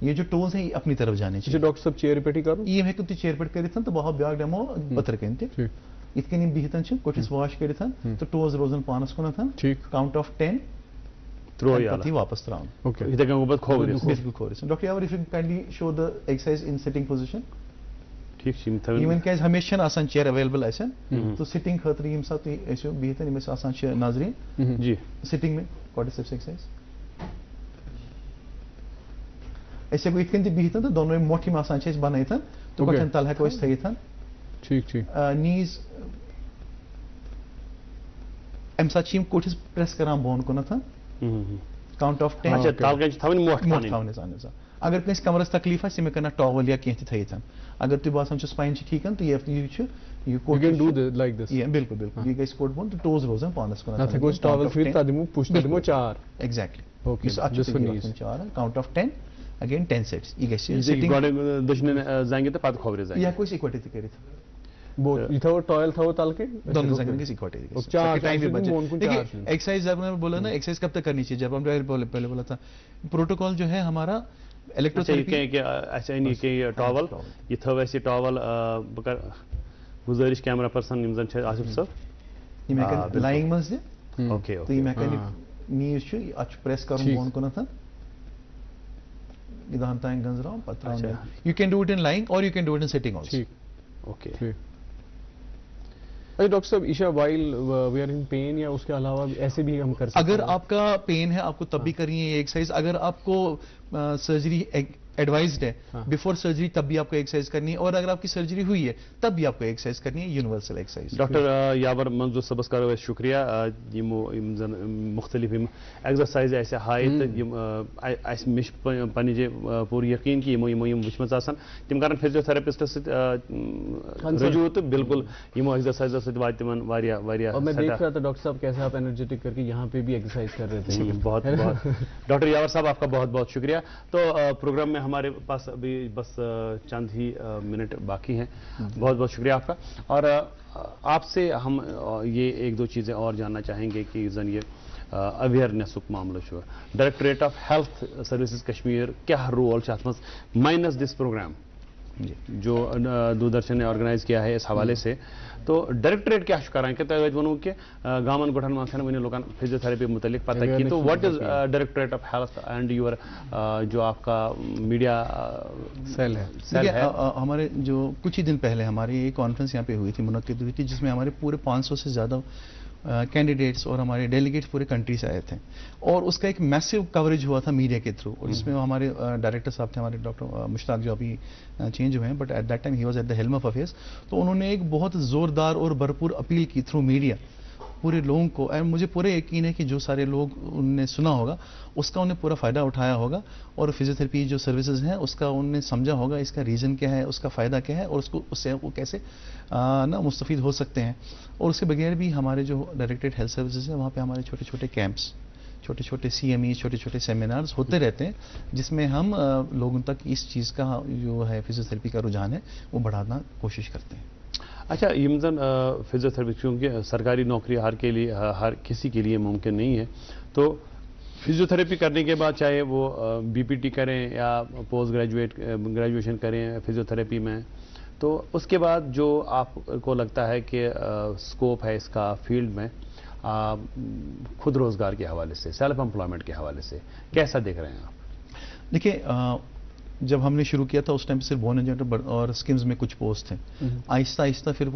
یہ جو ٹوز ہیں یہ اپنی طرف جانے چاہیے. ڈاکٹر صاحب چیئر پہ کرو یہ ہیکو تھی چیئر پہ کرتھ تو بہت بیاکھ ڈیمو پتر کن تہ ات کن بہتن کوٹھس واش کرتھ تو ٹوز روزن پانس کُنتھ کاؤنٹ آف 10 پتہ واپس تراؤن. بالکل کھورس. Doctor Yawar if you kindly show the exercise in sitting position. ٹھیک یمن کیازِ ہمیشہ چھنہٕ آسان چیئر اویلیبل آسان تو سٹنگ خٲطرٕ ییٚمہِ ساتہٕ تُہۍ ٲسِو بِہِتھ یِم أسۍ آسان چھِ ناظریٖن جی سٹنگ میں quadriceps exercise. أسۍ ہیٚکو یِتھ کٔنۍ تہِ بِہِتھ تہٕ دۄنوَے مۄٹھ یِم آسان چھِ أسۍ بنٲیِتھ تہٕ کۄٹھٮ۪ن تل ہیٚکو أسۍ تھٲیِتھ. نیٖز اَمہِ ساتہٕ چھِ یِم کوٹھِس پریس کران بۄن کُنتھ کاؤنٹ آف 10 مۄٹھ تھاوٕنۍ. اہن حظ. اگر کٲنٛسہِ کمرس تکلیٖف آسہِ یِم ہیٚکن ٹاول یا کینٛہہ تہِ تھٲیِتھ. اگر تۄہہِ باسان چھُ سپاین چھِ ٹھیٖک تہٕ یہِ چھُ یہِ کوٹ بالکل بالکل یہِ گژھِ کوٹ بۄن تہٕ ٹوز روزان پانس کُن. Exactly count of 10 again 10 sets. یہِ گژھِ زنگہِ تہٕ پتہٕ کھوورِ زنگہِ. یہِ ہیٚکو أسۍ اِکوٹے تہِ کٔرِتھ. دونوں زنگن گژھِ اکوٹے. ایکسرسائز آپ نے بولا نا ایکسرسائز کب تک کرنی چاہیے. جب ہم پہلے بولا تھا پروٹوکال جو ہے ہمارا ٹاول یہ تھو اَسہِ ٹاول بہٕ کر گُزٲرِش کیمرا پرسن یِم زن چھِ آصف صٲب یِم ہیٚکن لایِنگ منٛز دِتھ. اوکے تہٕ یِم ہیٚکن نیٖز چھُ اَتھ چھُ پریس کرُن بۄن کُنتھ دہن تانۍ گنٛزراوُن پتہٕ تراوُن. You can do it in lying or you can do it in sitting also. Okay. Doctor صاحب عشا while we are in pain یا اس کے علاوہ ایسے بھی ہم کر سکتے ہیں؟ اگر آپ کا پین ہے آپ کو تب بھی کرنی ہے یہ ایکسرسائز. اگر آپ کو سرجری ایڈوائزڈ ہے بفور سرجری تب بھی آپ کو ایکسرسائز کرنی ہے اور اگر آپ کی سرجری ہوئی ہے تب بھی آپ کو ایکسرسائز کرنی ہے. Universal exercise. ڈاکٹر یاور منظور صبس کرو أسۍ شکریہ یِم زن مختلف یِم ایگزرسائز اَسہِ ہایہِ تہٕ یِم اَسہِ مےٚ چھُ پننہِ جایہِ پوٗرٕ یقیٖن کہِ یِمو یِم وٕچھمٕژ آسان تِم کرن فزیوتھراپسٹس سۭتۍ رجوع تہٕ بالکل یِمو ایگزرسائزو سۭتۍ واتہِ تِمن واریاہ واریاہ. اور میں دیکھ رہا تھا ڈاکٹر صاحب کیسے آپ انرجیٹک کر کے یہاں پہ بھی ایکسرسائز کر رہے تھے. بہت بہت ڈاکٹر یاور صاحب آپ کا بہت بہت شکریہ. تو پروگرام میں ہمارے پاس ابھی بس چند ہی منٹ باقی ہیں. بہت بہت شکریہ آپ کا. اور آپ سے ہم یہ ایک دو چیزیں اور جاننا چاہیں گے کہ زن یہ اویئرنیس معاملہ چھُ. Directorate of health services Kashmir کیا رول چھُ اتھ منٛز مائنس دس پروگرام جو دوردرشن نے آرگنائز کیا ہے اس حوالے سے. تو ڈائریکٹوریٹ کیا کران کہ تۄہہِ ونو کہ گامن گوٹھن منٛز چھنہٕ وٕنہِ لُکن فزیوتھراپی متعلق پتہ کی. تو what is directorate of health and your جو آپ کا میڈیا سیل ہے. ہمارے جو کچھ ہی دن پہلے ہماری ایک کانفرنس یہاں پہ ہوئی تھی منعقد ہوئی تھی جس میں ہمارے پورے 500 سے زیادہ کینڈیڈیٹس اور ہمارے ڈیلیگیٹس پورے کنٹری سے آئے تھے اور اس کا ایک میسو کوریج ہوا تھا میڈیا کے تھرو. اور اس میں ہمارے ڈائریکٹر صاحب تھے ہمارے ڈاکٹر مشتاق جو ابھی چینج ہوئے ہیں but at that time he was at the helm of affairs. تو انہوں نے ایک بہت زوردار اور بھرپور اپیل کی تھرو میڈیا پورے لوگوں کو. اور مجھے پورے یقین ہے کہ جو سارے لوگ ان نے سنا ہوگا اس کا انہیں پورا فائدہ اٹھایا ہوگا اور فزیوتھراپی جو سروسز ہیں اس کا انہوں نے سمجھا ہوگا اس کا ریزن کیا ہے اس کا فائدہ کیا ہے اور اس سے وہ کیسے نا مستفید ہو سکتے ہیں. اور اس کے بغیر بھی ہمارے جو ڈائریکٹریٹ ہیلتھ سروسز ہیں وہاں پہ ہمارے چھوٹے چھوٹے کیمپس چھوٹے چھوٹے سی ایم ای چھوٹے چھوٹے سیمینارز ہوتے رہتے ہیں جس میں ہم لوگوں تک اس چیز کا جو ہے فزیوتھراپی کا رجحان ہے وہ بڑھانا کوشش کرتے ہیں. اچھا یم زن فزیوتھراپی کیونکہ سرکاری نوکری ہر کسی کے لیے ممکن نہیں ہے. تو فزیوتھراپی کرنے کے بعد چاہے وہ بی پی ٹی کریں یا پوسٹ گریجویشن کریں فزیوتھراپی میں تو اس کے بعد جو آپ کو لگتا ہے کہ اسکوپ ہے اس کا فیلڈ میں خود روزگار کے حوالے سے سیلف امپلائمنٹ کے حوالے سے کیسا دیکھ رہے ہیں آپ؟ دیکھیے جب ہم نے شروع کیا تھا اس ٹائم پہ صرف بون اینڈ اور اسکمز میں کچھ پوسٹ تھے. آہستہ آہستہ پھر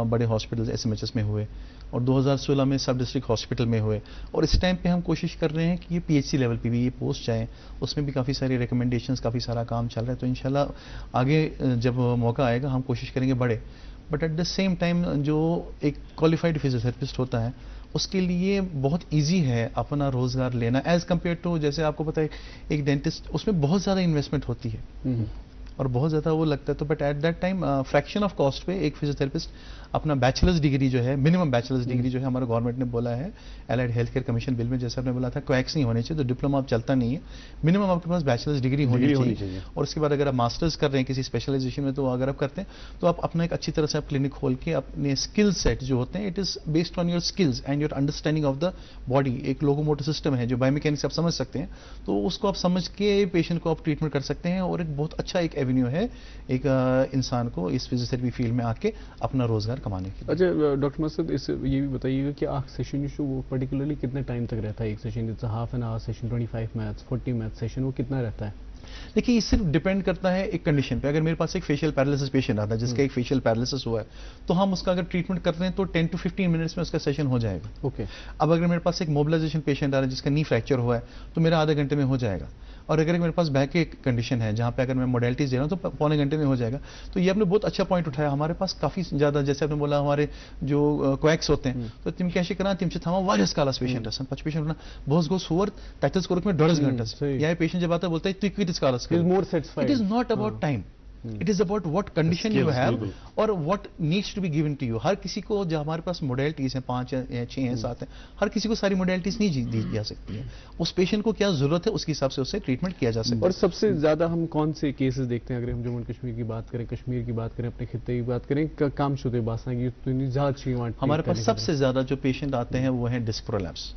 بڑے hospital S M H S میں ہوئے اور 2016 میں سب ڈسٹرکٹ ہاسپٹل میں ہوئے اور اس ٹائم پہ ہم کوشش کر رہے ہیں کہ یہ پی ایچ سی لیول پہ بھی یہ پوسٹ جائیں. اس میں بھی کافی ساری ریکمنڈیشنز کافی سارا کام چل رہا ہے. تو انشاءاللہ آگے جب موقع آئے گا ہم کوشش کریں گے بڑے. But at the same time جو ایک کوالیفائڈ فزیوتھراپسٹ ہوتا ہے اس کے لیے بہت ایزی ہے اپنا روزگار لینا ایز کمپیئر ٹو جیسے آپ کو پتہ ہے ایک ڈینٹسٹ اس میں بہت زیادہ انویسٹمنٹ ہوتی ہے. اور بہت زیادہ وہ لگتا ہے. تو but at that time fraction of cost پہ ایک فزیوتھراپسٹ اپنا بیچلرز ڈگری جو ہے, منیمم بیچلرز ڈگری جو ہے ہمارا گورنمنٹ نے بولا ہے الائڈ ہیلتھ کیئر کمیشن بل میں, جیسے آپ نے بولا تھا کویکس نہیں ہونے چاہیے, تو ڈپلوما اب چلتا نہیں ہے, منیمم آپ کے پاس بیچلرز ڈگری ہونی چاہیے. اور اس کے بعد اگر آپ ماسٹرز کر رہے ہیں کسی اسپیشلائزیشن میں, تو اگر آپ کرتے ہیں تو آپ اپنا ایک اچھی طرح سے آپ کلینک کھول کے اپنے اسکل سیٹ جو ہوتے ہیں, it is based on your skills and your understanding of the body. ایک لوگو موٹر سسٹم ہے جو بایو میکینکس آپ سمجھ سکتے ہیں, تو اس کو آپ سمجھ کے پیشنٹ کو آپ ٹریٹمنٹ کر سکتے ہیں. اور ایک بہت اچھا ایک ایونیو ہے ایک انسان کو اس فزیوتھراپی فیلڈ میں آ کے اپنا روزگار کمانے کے. اچھا ڈاکٹر مسعود, اس یہ بھی بتائیے گا کہ آپ سیشن جو وہ پرٹیکولرلی کتنے ٹائم تک رہتا ہے؟ ایک سیشن جیسے half an hour session, 25 minutes 40 minutes session, وہ کتنا رہتا ہے؟ دیکھیے یہ صرف ڈیپینڈ کرتا ہے ایک کنڈیشن پہ. اگر میرے پاس ایک فیشیل پیرالسس پیشنٹ آتا ہے جس کا ایک فیشیل پیرالسس ہوا ہے, تو ہم اس کا اگر ٹریٹمنٹ کرتے ہیں تو 10 to 15 منٹس میں اس کا سیشن ہو جائے گا. اوکے. اب اگر میرے پاس ایک موبلائزیشن پیشنٹ آ رہا ہے جس کا نی فریکچر ہوا ہے, تو میرا آدھے گھنٹے میں ہو جائے گا. اور اگر میرے پاس بیک کی ایک کنڈیشن ہے جہاں پہ اگر میں موڈیلٹیز دے رہا ہوں تو پونے گھنٹے میں ہو جائے گا. تو یہ آپ نے بہت اچھا پوائنٹ اٹھایا. ہمارے پاس کافی زیادہ, جیسے آپ نے بولا ہمارے جو کویکس ہوتے ہیں, تو تم کیا کرنا تم سے تھا واریس کالس پیشنٹ آسان پچ پیشنٹ بہت گوس ہور تتس کوک میں 1.5 گھنٹس یا پیشنٹ جب آتا ہے بولتا ہے تو کتس کالس it is not about time, it is about what condition you have or what needs to be given to you. ہر کسی کو جو ہمارے پاس موڈیلٹیز ہیں 5 یا 6 ہیں 7 ہیں, ہر کسی کو ساری موڈیلٹیز نہیں دی جا سکتی ہیں. اس پیشنٹ کو کیا ضرورت ہے اس کے حساب سے اسے ٹریٹمنٹ کیا جا سکتا ہے. اور سب سے زیادہ ہم کون سے کیسز دیکھتے ہیں اگر ہم جموں کشمیر کی بات کریں, کشمیر کی بات کریں, اپنے خطے کی بات کریں, کام شدہ باسنا کی زیادہ چیزیں ہمارے پاس سب سے زیادہ جو پیشنٹ آتے ہیں وہ ہیں ڈسک پرولیپس.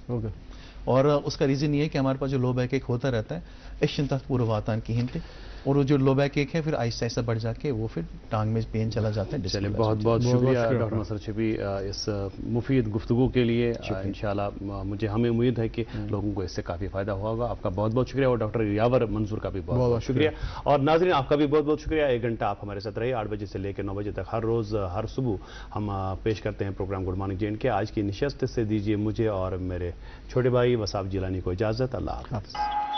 اور اس کا ریزن یہ ہے کہ ہمارے پاس جو لو بیک ایک ہوتا رہتا ہے ایشن تک پورا واتان کی ہنتے, اور وہ جو لو بیک ایک ہے پھر آہستہ آہستہ بڑھ جا کے وہ پھر ٹانگ میں پین چلا جاتا ہے. چلیے بہت بہت شکریہ ڈاکٹر مسرت شفیع اس مفید گفتگو کے لیے. انشاءاللہ ہمیں امید ہے کہ لوگوں کو اس سے کافی فائدہ ہوا ہوگا. آپ کا بہت بہت شکریہ, اور ڈاکٹر یاور منظور کا بھی بہت بہت شکریہ. اور ناظرین آپ کا بھی بہت بہت شکریہ. 1 گھنٹہ آپ ہمارے ساتھ رہے. 8 بجے سے لے کے 9 بجے تک ہر روز ہر صبح ہم پیش کرتے ہیں پروگرام گڈ مارننگ JNK. آج کی نشست سے دیجیے مجھے اور میرے چھوٹے بھائی وصاف جیلانی کو اجازت. اللہ حافظ.